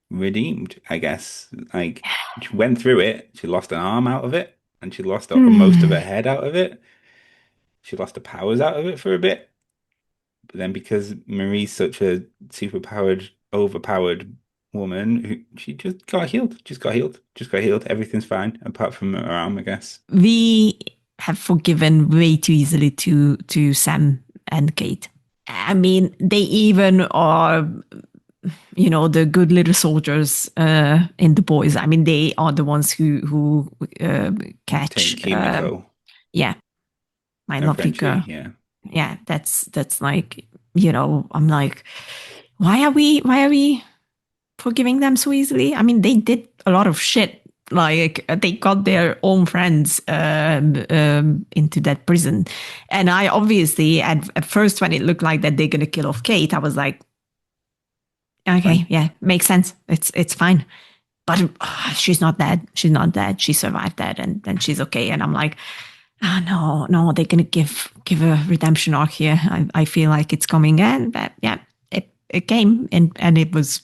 redeemed, I guess. Like she went through it, she lost an arm out of it, and she lost most of her Hmm. head out of it. She lost her powers out of it for a bit, but then because Marie's such a superpowered, overpowered woman, she just got healed. Just got healed. Just got healed. Everything's fine apart from her arm, I guess. We have forgiven way too easily to Sam and Kate. I mean, they even are, the good little soldiers in the boys. I mean, they are the ones who catch. Take Kimiko Yeah, my and lovely Frenchie. girl. Yeah. Yeah, that's like, I'm like, why are we forgiving them so easily? I mean, they did a lot of shit. Like they got their own friends into that prison, and I obviously at first when it looked like that they're gonna kill off Kate, I was like, okay, Fine. yeah, makes sense. It's fine. But she's not dead. She's not dead. She survived that, and she's okay. And I'm like, no, they're gonna give a redemption arc here. I feel like it's coming in, but yeah, it came and it was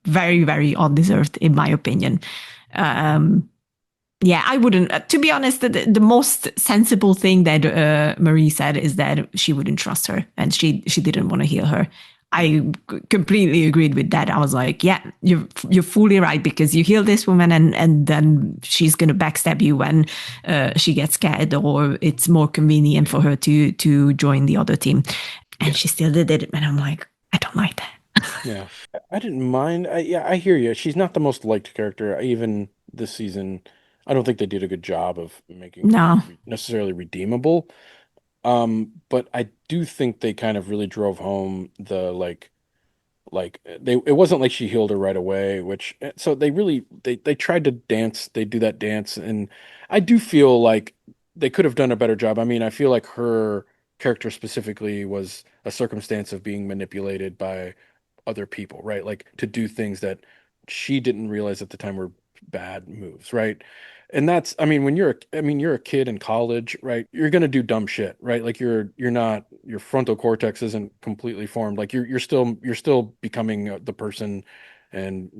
very, very undeserved in my opinion. Yeah, I wouldn't. To be honest, the most sensible thing that Marie said is that she wouldn't trust her, and she didn't want to heal her. I completely agreed with that. I was like, yeah, you're fully right, because you heal this woman, and then she's gonna backstab you when she gets scared, or it's more convenient for her to join the other team, and she still did it. And I'm like, I don't like that. Yeah, I didn't mind. Yeah, I hear you. She's not the most liked character. Even this season, I don't think they did a good job of making her No. necessarily redeemable. But I do think they kind of really drove home the like they it wasn't like she healed her right away, which so they really they tried to dance, they do that dance, and I do feel like they could have done a better job. I mean, I feel like her character specifically was a circumstance of being manipulated by other people, right? Like to do things that she didn't realize at the time were bad moves, right? And that's, I mean, you're a kid in college, right? You're gonna do dumb shit, right? Like you're not, your frontal cortex isn't completely formed. Like you're still becoming the person and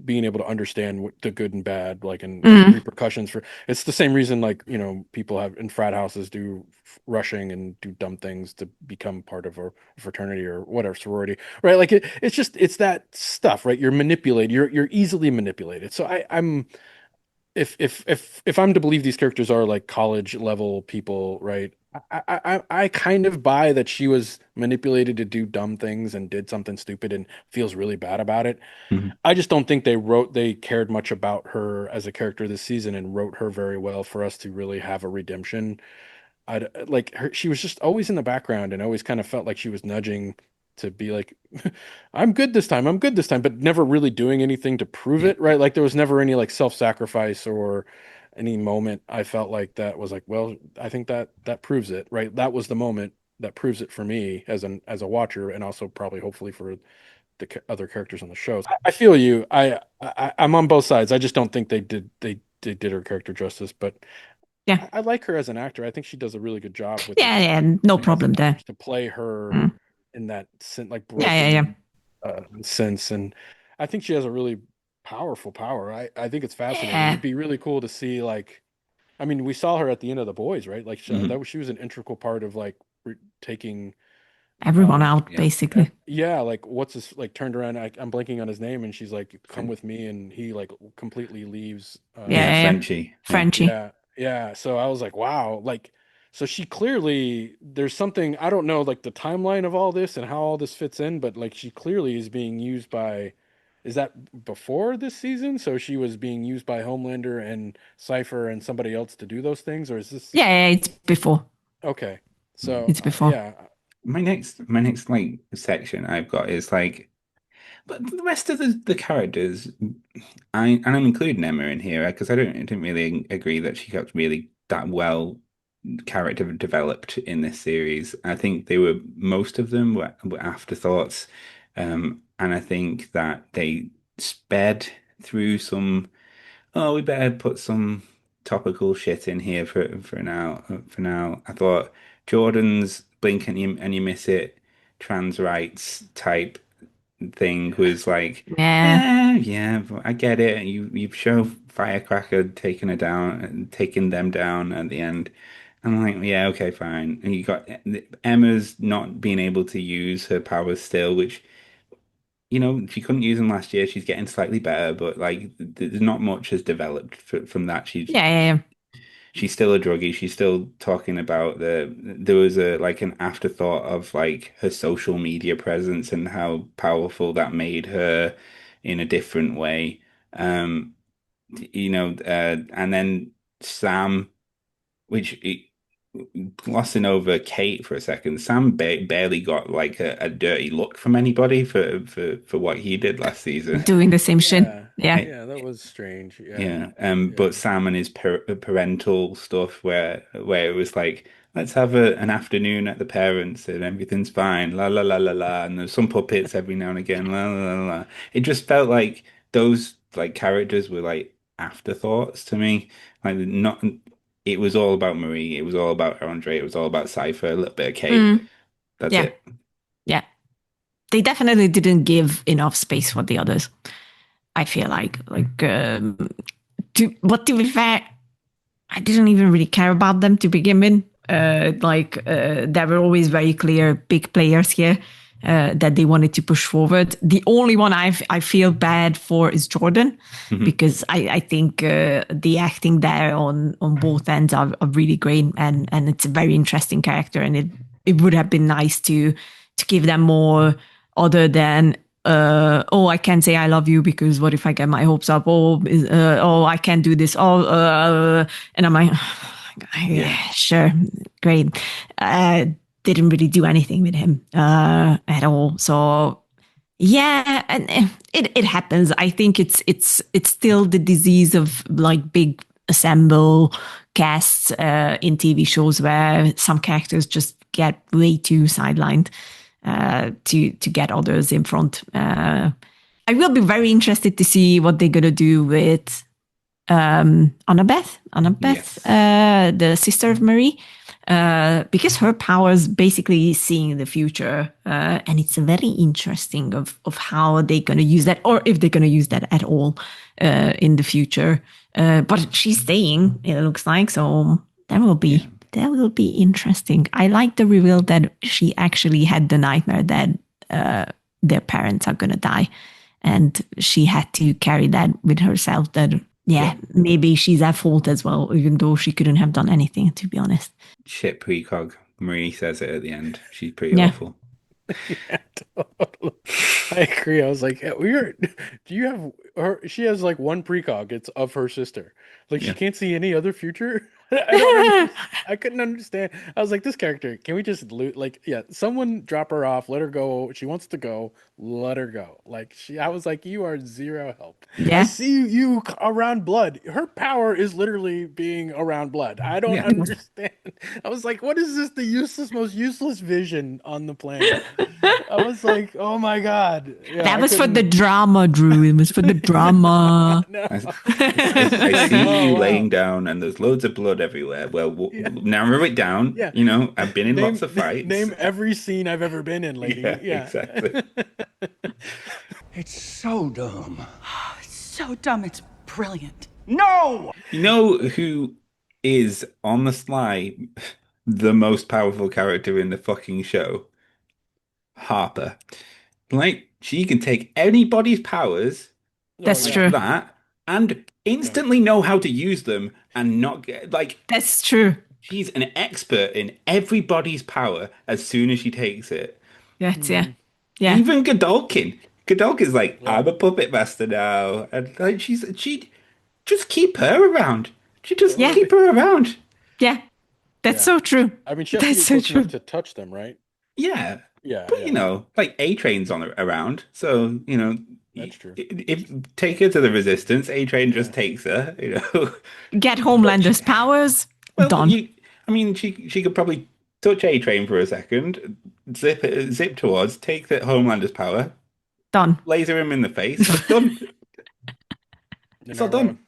being able to understand what the good and bad, like and Mm. repercussions for. It's the same reason, like people have in frat houses do rushing and do dumb things to become part of a fraternity or whatever sorority, right? Like it's that stuff, right? You're manipulated. You're easily manipulated. So I'm if I'm to believe these characters are like college level people, right? I kind of buy that she was manipulated to do dumb things and did something stupid and feels really bad about it. Mhm. I just don't think they cared much about her as a character this season and wrote her very well for us to really have a redemption. I like her. She was just always in the background and always kind of felt like she was nudging to be like, I'm good this time. I'm good this time, but never really doing anything to prove Yeah. it, right? Like there was never any like self-sacrifice or any moment I felt like that was like, well, I think that proves it, right? That was the moment that proves it for me as a watcher, and also probably hopefully for the other characters on the shows. I feel you. I'm on both sides. I just don't think they did her character justice, but Yeah. I like her as an actor. I think she does a really good job with it Yeah, yeah, no as problem an there. actress to play her Mm. in that like Yeah, yeah, yeah. broken sense, and I think she has a really powerful power. I think it's fascinating. Yeah. It'd be really cool to see like, I mean, we saw her at the end of The Boys, right? Like Mhm. she was an integral part of like taking Everyone out, Yeah. basically. yeah, like what's his like turned around. I'm blanking on his name, and she's like, "Come Fren- with me," and he like completely leaves. Yeah, Yeah, yeah, yeah. Frenchie. Yeah. Frenchie. Yeah, yeah. So I was like, wow, like, so she clearly, there's something, I don't know, like the timeline of all this and how all this fits in, but like she clearly is being used by, is that before this season? So she was being used by Homelander and Cipher and somebody else to do those things, or is this Yeah, yeah, it's before. okay? Mhm. So It's before. yeah, My next like section I've got is like, but the rest of the characters, and I'm including Emma in here because I didn't really agree that she got really that well character developed in this series. I think they were most of them were afterthoughts, and I think that they sped through some. Oh, we better put some topical shit in here for now. For now, I thought Jordan's blink and you miss it trans rights type thing was like, Yeah. yeah, but I get it. You show Firecracker taking her down, taking them down at the end. I'm like, yeah, okay, fine. And you got Emma's not being able to use her powers still, which she couldn't use them last year. She's getting slightly better, but like, there's not much has developed from that. Yeah, yeah, yeah. She's still a druggie. She's still talking about there was a like an afterthought of like her social media presence and how powerful that made her in a different way. Um, and then Sam, which glossing over Kate for a second, Sam barely got like a dirty look from anybody for what he did last season. Doing the same shit. yeah, Yeah. yeah, that was strange. Yeah, Yeah, yeah, but Sam and his parental stuff, where it was like, let's have an afternoon at the parents and everything's fine, la la la la la, and there's some puppets every now and again, la la la la. It just felt like those like characters were like afterthoughts to me. Like not, it was all about Marie, it was all about Andre, it was all about Cypher, a little bit of Kate. Mm, That's yeah. it. Yeah. They definitely didn't give enough space for the others. I feel to be fair, I didn't even really care about them to begin with. There were always very clear big players here that they wanted to push forward. The only one I feel bad for is Jordan, Mhm. because I think the acting there on both ends are really great, and it's a very interesting character, and it would have been nice to give them more other than oh, I can't say I love you because what if I get my hopes up? Oh, I can't do this. And I'm like, yeah, sure, great. Didn't really do anything with him at all. So yeah, and it happens. I think it's still the disease of like big assemble casts in TV shows where some characters just get way too sidelined to get others in front. I will be very interested to see what they're gonna do with Annabeth, Yes. the sister of Marie, because her powers basically seeing the future, and it's very interesting of how they're gonna use that, or if they're gonna use that at all in the future. But she's staying, it looks like, so that will be interesting. I like the reveal that she actually had the nightmare that their parents are gonna die, and she had to carry that with herself. That Yeah, maybe she's at fault as well, even though she couldn't have done anything, to be honest. Shit precog. Marie says it at the end. She's pretty Yeah. awful. Yeah, totally. I agree. I was like, yeah, do you have her? She has like one precog. It's of her sister. Like she Yeah. can't see any other future. I don't understand. I couldn't understand. I was like, this character, can we just loot? Like, yeah, someone drop her off, let her go. She wants to go, let her go. Like I was like, you are zero help. I Yeah. see you around blood. Her power is literally being around blood. I don't Yeah. understand. I was like, what is this? The most useless vision on the planet. I was like, oh my God. Yeah, That I was for the couldn't. drama, Drew. It was for the drama. No. I Like, see oh you wow. laying down, and there's loads of blood everywhere. Well, Yeah. narrow it down. Yeah. You know, I've been in lots Name of fights. name every scene I've ever been in, lady. Yeah, Yeah. exactly. It's so dumb. So dumb, it's brilliant. No! You know who is on the sly the most powerful character in the fucking show? Harper. Like, she can take anybody's powers Oh That's like yeah. true. that and Yeah. instantly know how to use them and not get like That's true. she's an expert in everybody's power as soon as she takes it. That's yeah. Mhm. Yeah. Even Godolkin. Godolkin's like, Yeah. I'm a puppet master now. And like she just keep her around. She just Yeah. keep her around. Yeah. That's Yeah. so true. I mean, she has to That's get so close true. enough to touch them, right? Yeah. Yeah, But you yeah. know, like A-Train's around. So, you know, That's true. if take her to the resistance, A-Train Yeah. just takes her, you know. Get Homelander's powers. Well, Done. I mean, she could probably touch A-Train for a second, zip towards, take the Homelander's power, Done. laser him in the face. Done. You're It's all not wrong. done.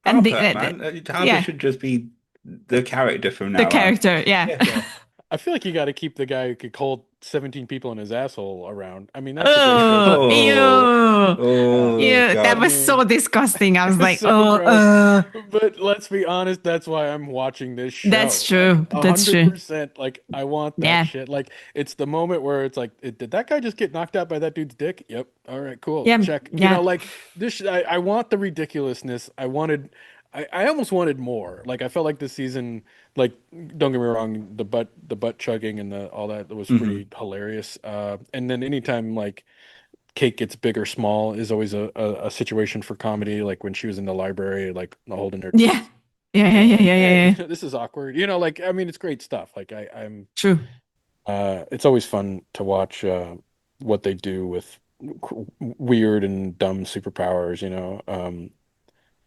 And Harper, the, man. Harper yeah. should just be the character from the now on. character. Yeah. Yeah. I feel like you got to keep the guy who could hold 17 people in his asshole around. I mean, that's a great show. Oh, ew. Oh, Ew, that God. was so disgusting. I was like, So oh, gross. But let's be honest, that's why I'm watching this show. that's true. Like, That's true. 100%. Like, I want that Yeah. shit. Like, it's the moment where it's like, did that guy just get knocked out by that dude's dick? Yep. All right, cool. Yeah, Check. You yeah. know, like this. I want the ridiculousness. I almost wanted more. Like, I felt like this season. Like, don't get me wrong, the butt chugging and all that was pretty hilarious. And then anytime like cake gets big or small is always a situation for comedy. Like when she was in the library, like holding her. Yeah. Yeah. Yeah. Yeah. Yeah. Yeah. Yeah. This is awkward. You know, like I mean, it's great stuff. Like I'm. True. It's always fun to watch what they do with weird and dumb superpowers. You know.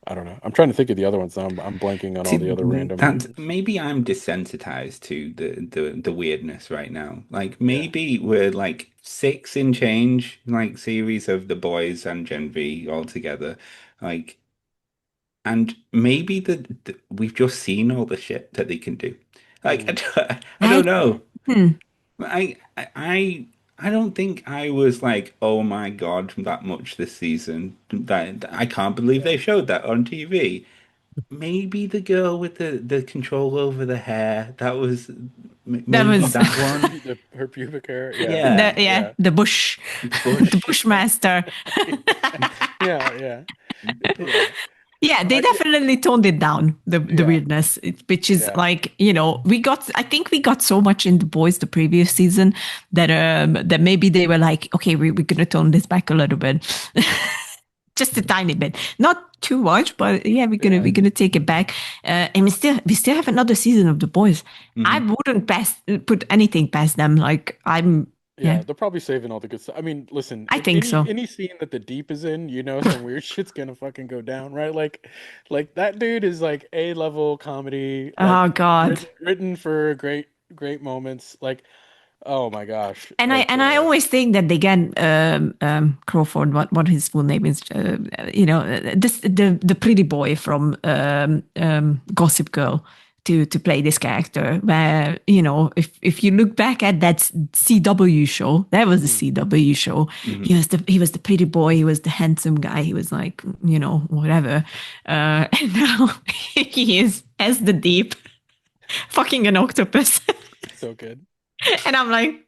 I don't know. I'm trying to think of the other ones now. I'm blanking on all the other random. Maybe I'm desensitized to the weirdness right now. Like maybe we're like 6 in change, like series of the boys and Gen V all together. Like, and maybe we've just seen all the shit that they can do. Like I don't know. Hmm. I don't think I was like, oh my God, that much this season. That I can't believe they showed that on TV. Maybe the girl with the control over the hair. That was maybe was- that one. Her pubic hair. Yeah. Yeah. The bush. Bush. The Bushmaster. Yeah. Yeah, they definitely toned it down, the Yeah. weirdness, which is Yeah. like, you know, I think we got so much in The Boys the previous season that that maybe they were like, okay, we're going to tone this back a little bit. Just a tiny bit. Not too much, but yeah, we're gonna take it back. And we still have another season of The Boys. I wouldn't put anything past them. Like Yeah, they're probably saving all the good stuff. I mean, listen, I think so. Any scene that the Deep is in, you know, some weird shit's gonna fucking go down, right? Like that dude is like A-level comedy. Oh like, God. written for great moments. Like, oh my gosh. And Like, I always think that again, Crawford, what his full name is, you know, the pretty boy from Gossip Girl to play this character. Where, you know, if you look back at that CW show, that was the CW show. He was the pretty boy. He was the handsome guy. He was like, you know, whatever. And now he is as the Deep, fucking an octopus. so good. And I'm like,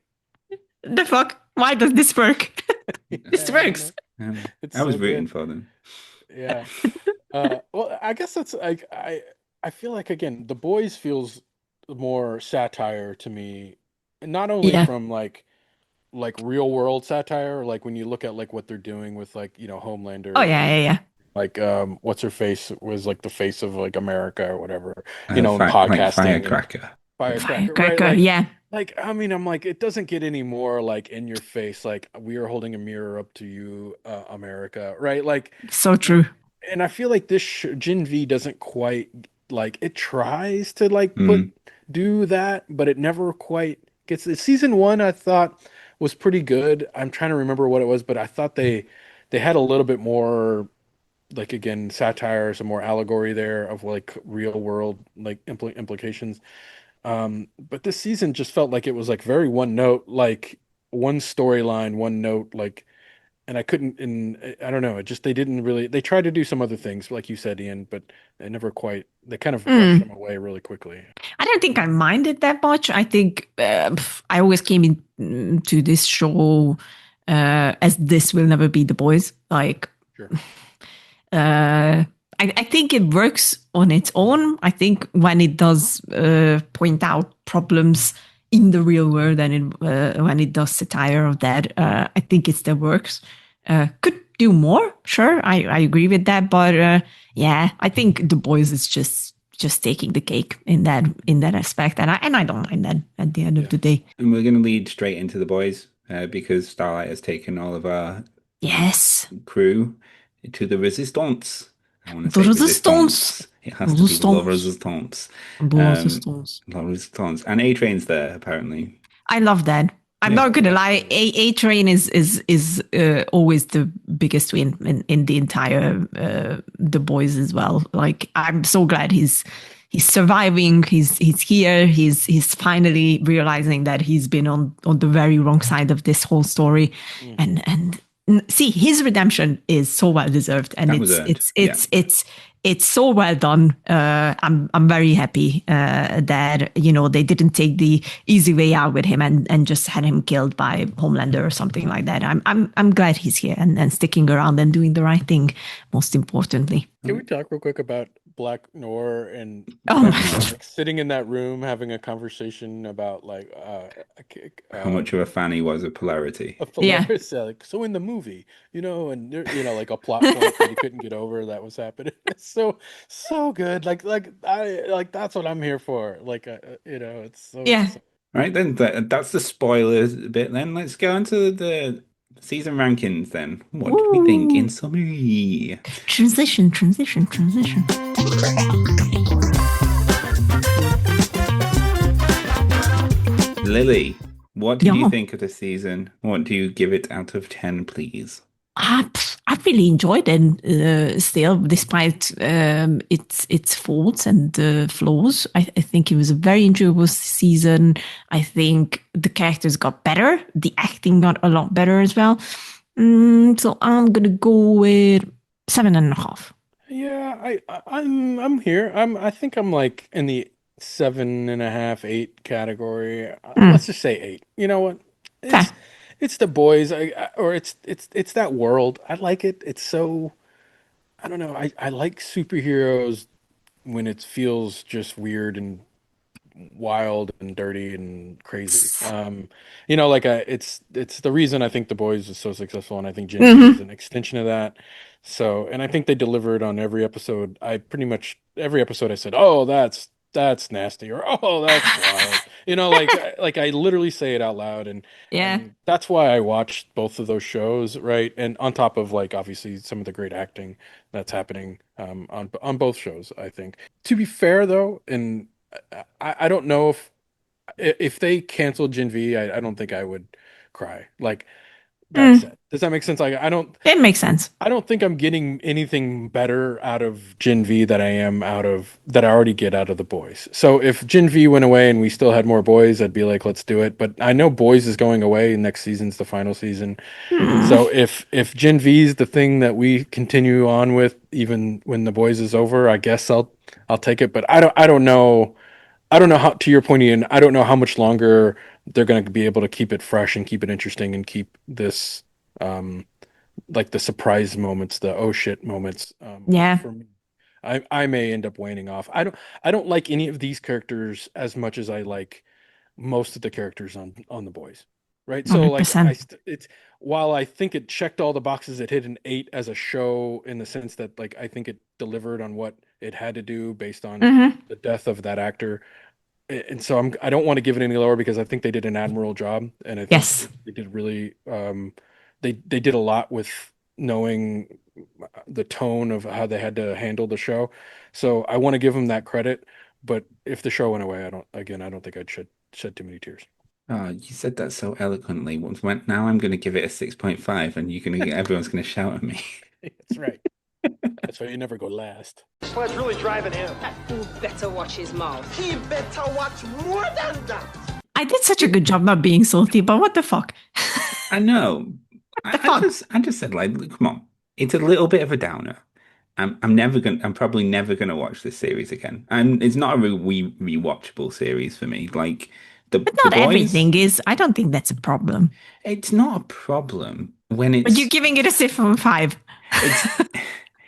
the fuck? Why does this work? This Yeah, works. It's I was so rooting good. for them. Yeah. Well, I guess that's like I feel like again, The Boys feels more satire to me, not only Yeah. from like real world satire, like when you look at like what they're doing with like, Oh Homelander yeah, and yeah, yeah. like what's her face was like the face of like America or whatever, and Fi like podcasting and Firecracker. Firecracker, right? Firecracker. Yeah. Like I mean, I'm like, it doesn't get any more like in your face, like we are holding a mirror up to you, America, right? Like, So true. and I feel like this Gen V doesn't quite like it tries to like Mm. do that, but it never quite gets it. Season one, I thought was pretty good. I'm trying to remember what it was, but I thought they had a little bit more like again satire, some more allegory there of like real world like implications. But this season just felt like it was like very one note, like one storyline, one note, like, and I couldn't, and I don't know, it just, they didn't really, they tried to do some other things, like you said, Ian, but they never quite, they kind of brushed them Mm. away really quickly. I don't think I minded that much. I think I always came into this show as this will never be the boys. Like, Sure. I think it works on its own. I think when it does point out problems in the real world and when it does satire of that, I think it still works. Could do more, sure. I agree with that, but yeah, I think the boys is just taking the cake in that aspect, and I don't mind that at the end of Yeah. the day. And we're going to lead straight into the boys because Starlight has taken all of our Yes, crew to the Resistance. I want to the say resistance, Resistance. It has to be the La resistance, Resistance. resistance. La Resistance. And A-Train's there, apparently. I love that. I'm Yeah. not gonna lie. A Train is always the biggest win in the entire the boys as well. Like I'm so glad he's surviving. He's here. He's finally realizing that he's been on the very wrong side of this whole story, Mm. and see his redemption is so well deserved, and That was earned. it's so well done. I'm very happy that they didn't take the easy way out with him and just had him killed by Homelander or something like that. I'm glad he's here and sticking around and doing the right thing. Most importantly. Can we talk real quick about Black Noir and Oh them my like sitting in that room having a conversation about like How much of a fan he was of polarity. a Yeah. Polaris, like so in the movie, and there, like a plot point that he couldn't get over that was happening. It's so good. Like I like that's what I'm here for. Like it's Yeah. so Right, then that's the spoilers bit. Then let's go into the season rankings then. What do we think in Ooh. summary? Transition. Lily, what did you Yeah. think of the season? What do you give it out of 10, please? I really enjoyed it still, despite its faults and flaws. I think it was a very enjoyable season. I think the characters got better. The acting got a lot better as well. So I'm gonna go with 7.5. yeah. I'm here. I think I'm like in the 7.5, 8 category. Let's just say 8. You know what? Fair. It's the boys. Or it's that world. I like it. It's so. I don't know. I like superheroes when it feels just weird and wild and dirty and crazy. Like it's the reason I think The Boys is so successful, and I think Gen V is Mm-hmm. an extension of that. So, and I think they delivered on every episode. I pretty much every episode I said, "Oh, that's nasty," or "Oh, that's wild." Like I literally say it out loud, and Yeah. that's why I watched both of those shows, right? And on top of like obviously some of the great acting that's happening on both shows, I think. To be fair though, and I don't know if they canceled Gen V, I don't think I would cry. Like that Mm, said, does that make sense? Like it makes sense. I don't think I'm getting anything better out of Gen V that I already get out of the boys. So if Gen V went away and we still had more boys, I'd be like, let's do it. But I know boys is going away. Next season's the final season. Mm, So if Gen V is the thing that we continue on with, even when the boys is over, I guess I'll take it. But I don't know. I don't know how, to your point, Ian, I don't know how much longer they're going to be able to keep it fresh and keep it interesting and keep this, like the surprise moments, the oh shit moments, yeah. for me. I may end up waning off. I don't like any of these characters as much as I like most of the characters on The Boys. Right? So like 100%. it's while I think it checked all the boxes, it hit an 8 as a show in the sense that like I think it delivered on what it had to do based on Hmm. the death of that actor. And so I don't want to give it any lower because I think they did an admirable job, and I think Yes. they did really they did a lot with knowing the tone of how they had to handle the show. So I want to give them that credit, but if the show went away, I don't think I'd shed too many tears. Oh, you said that so eloquently. Now I'm going to give it a 6.5, and everyone's going to shout at me. That's right. That's why you never go last. What's really driving him? That fool better watch his mouth. He better watch more than that. I did such a good job not being salty, but what the fuck? I know. The fuck? I just said like, look, come on. It's a little bit of a downer. I'm probably never gonna watch this series again. And it's not a rewatchable series for me. Like But the not boys, everything is. I don't think that's a problem. it's not a problem when But you're giving it a 6.5. it's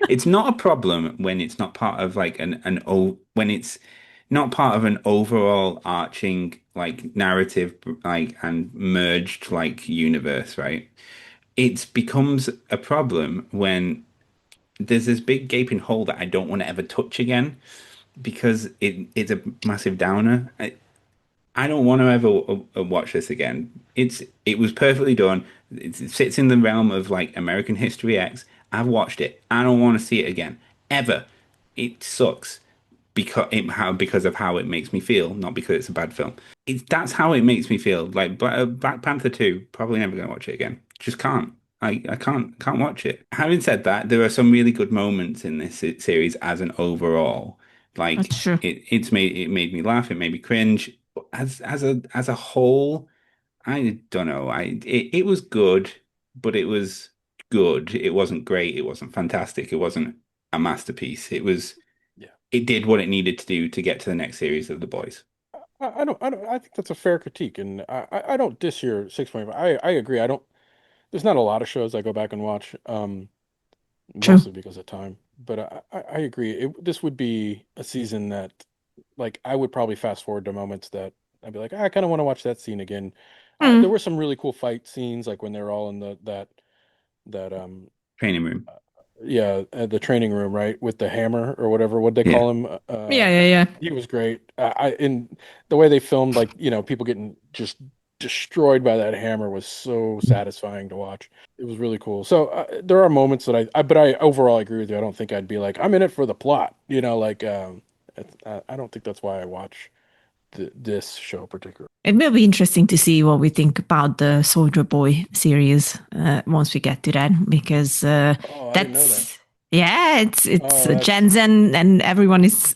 it's not a problem when it's not part of like when it's not part of an overall arching like narrative like and merged like universe, right? It becomes a problem when there's this big gaping hole that I don't want to ever touch again because it's a massive downer. I don't want to ever watch this again. It was perfectly done. It sits in the realm of like American History X. I've watched it. I don't want to see it again ever. It sucks because of how it makes me feel, not because it's a bad film. That's how it makes me feel. Like Black Panther 2, probably never gonna watch it again. Just can't. I can't watch it. Having said that, there are some really good moments in this series as an overall. Like That's true. it made me laugh, it made me cringe. As a whole, I don't know. It was good, but it was good. It wasn't great. It wasn't fantastic. It wasn't a masterpiece. Yeah. It did what it needed to do to get to the next series of The Boys. I think that's a fair critique, and I don't diss your 6.5. I agree. There's not a lot of shows I go back and watch, True. mostly because of time. But I agree. This would be a season that, like, I would probably fast forward to moments that I'd be like, I kind of want to watch that scene again. There Mm. were some really cool fight scenes, like when they were all in that Training room. yeah, the training room, right, with the hammer or whatever. What they Yeah. call him? Yeah, yeah, yeah. He was great. In the way they filmed, like, people getting just destroyed by that hammer was so satisfying to watch. It was really cool. So there are moments that but I overall agree with you. I don't think I'd be like, I'm in it for the plot. Like, I don't think that's why I watch this show particularly. It will be interesting to see what we think about the Soldier Boy series once we get to that, because Oh, I didn't know that. that's yeah, it's Oh, that's Jensen and everyone is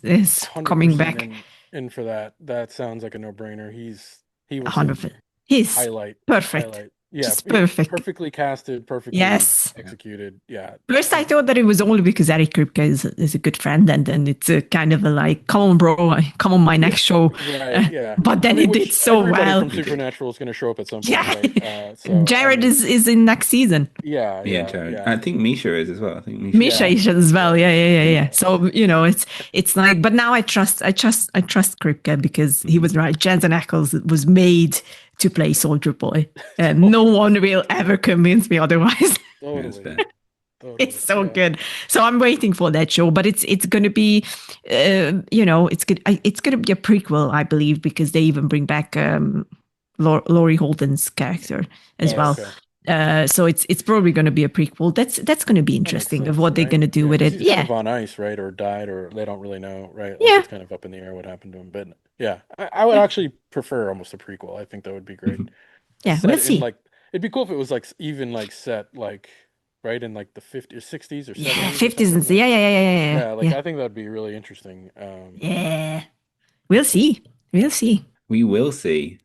coming 100% back. in for that. That sounds like a no-brainer. He was a 100%. He's highlight. perfect, Yeah, just perfect. perfectly casted, perfectly Yes. executed. Yeah. First, I thought that it was only because Eric Kripke is a good friend, and then it's a kind of a like, come on, bro, come on, my next show. Right, yeah. But then it did which so everybody well. from Supernatural is going to show up at some point, Yeah. right? So Jared is in next season. yeah, Yeah, yeah, Jared. yeah. I think Misha is as well. I think Misha. Misha is as well. Yeah. So it's like, but now I trust Kripke because he was right. Jensen Ackles was made to play Soldier Boy, and no one will ever convince me otherwise. Yeah, it's Totally. fair. Totally. It's so Yeah. good. So I'm waiting for that show, but it's going to be, it's good. It's going to be a prequel, I believe, because they even bring back Laurie Holden's character as Oh, well. okay. So it's probably going to be a prequel. That's going to be That makes interesting of sense, what they're right? going to do Yeah, with 'cause it. he's kind Yeah, of on ice, right? Or died, or they don't really know, right? Like yeah. it's kind of up in the air what happened to him. But yeah, I would actually prefer almost a prequel. I think that would be great. Yeah, Set we'll in see. like it'd be cool if it was like even like set like right in like the 50s or 60s or Yeah, 70s or 50s and something. yeah. Like I think that'd be really interesting. Yeah. We'll see. We'll see. We will see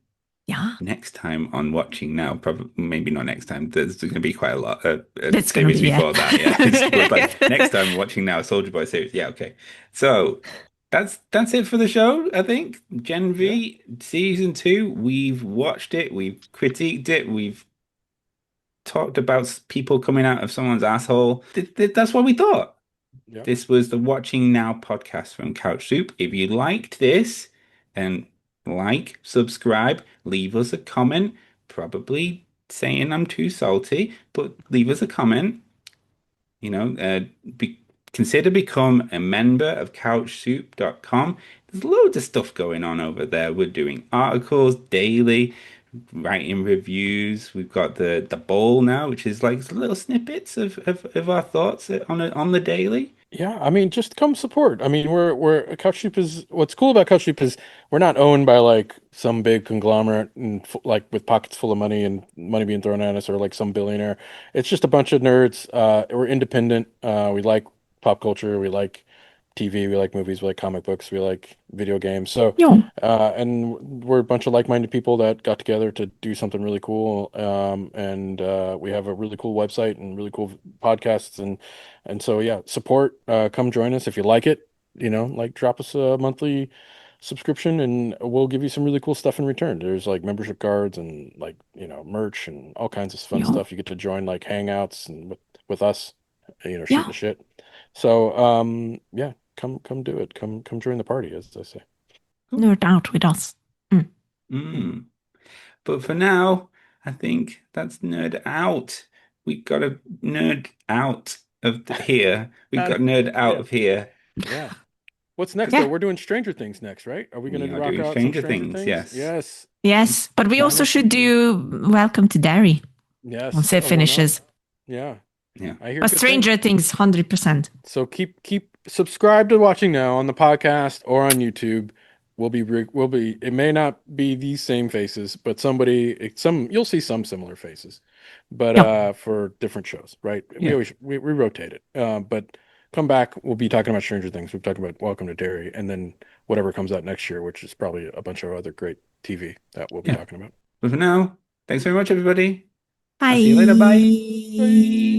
Yeah, next time on Watching Now. Probably maybe not next time. There's going to be quite a lot of that's going to series be before that. Yeah, it's like yeah. next time Watching Now, Soldier Boy series. Yeah, okay. So that's it for the show. I think Gen Yeah. V season 2. We've watched it. We've critiqued it. We've talked about people coming out of someone's asshole. That's what we thought. Yeah. This was the Watching Now podcast from Couch Soup. If you liked this, then like, subscribe, leave us a comment, probably saying I'm too salty, but leave us a comment. You know, consider become a member of couchsoup.com. There's loads of stuff going on over there. We're doing articles daily, writing reviews. We've got the bowl now, which is like little snippets of our thoughts on the daily. Yeah, I mean, just come support. I mean, we're Couch Sheep is what's cool about Couch Sheep is we're not owned by like some big conglomerate and like with pockets full of money and money being thrown at us or like some billionaire. It's just a bunch of nerds. We're independent. We like pop culture. We like TV. We like movies. We like comic books. We like video games. So, Yeah. and we're a bunch of like-minded people that got together to do something really cool. And we have a really cool website and really cool podcasts and so yeah, support. Come join us if you like it. You know, like drop us a monthly subscription and we'll give you some really cool stuff in return. There's like membership cards and like, merch and all kinds of fun Yeah. stuff. You get to join like hangouts and with us, shooting Yeah. the shit. So yeah, come do it. Come join the party, as I say. Nerd out with us. Mm. But for now, I think that's nerd out. We got to nerd out of here. We got nerd out Yeah. of here. Yeah. What's next Yeah. though? We're doing Stranger Things next, right? Are we We going to are rock doing out some Stranger Stranger Things, Things? yes. Yes. Yes, but we also Final should season. do Welcome to Derry Yes. once it Oh, finishes. Yeah. Yeah. I hear But good Stranger things. Things, 100%. So keep subscribe to Watching Now on the podcast or on YouTube. We'll be it may not be these same faces, but you'll see some similar faces. But Yeah. for different shows, right? Yeah. We rotate it. But come back, we'll be talking about Stranger Things. We've talked about Welcome to Derry and then whatever comes out next year, which is probably a bunch of other great TV that we'll be Yeah. talking about. But for now, thanks very much, everybody. Bye. I'll see you later. Bye.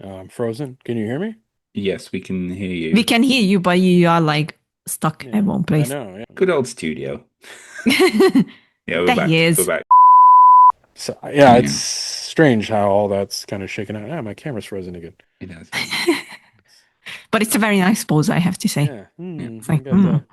I'm frozen. Can you hear me? Yes, we can hear you. We can hear you, but you are like stuck Yeah, at one I place. know. Yeah. Good old studio. Yeah, we're There back. he is. We're back. So yeah, it's strange how all that's kind of shaken out. Yeah, my camera's frozen again. It has. But it's a very nice pose, I have to say. Yeah. It's like, I got that.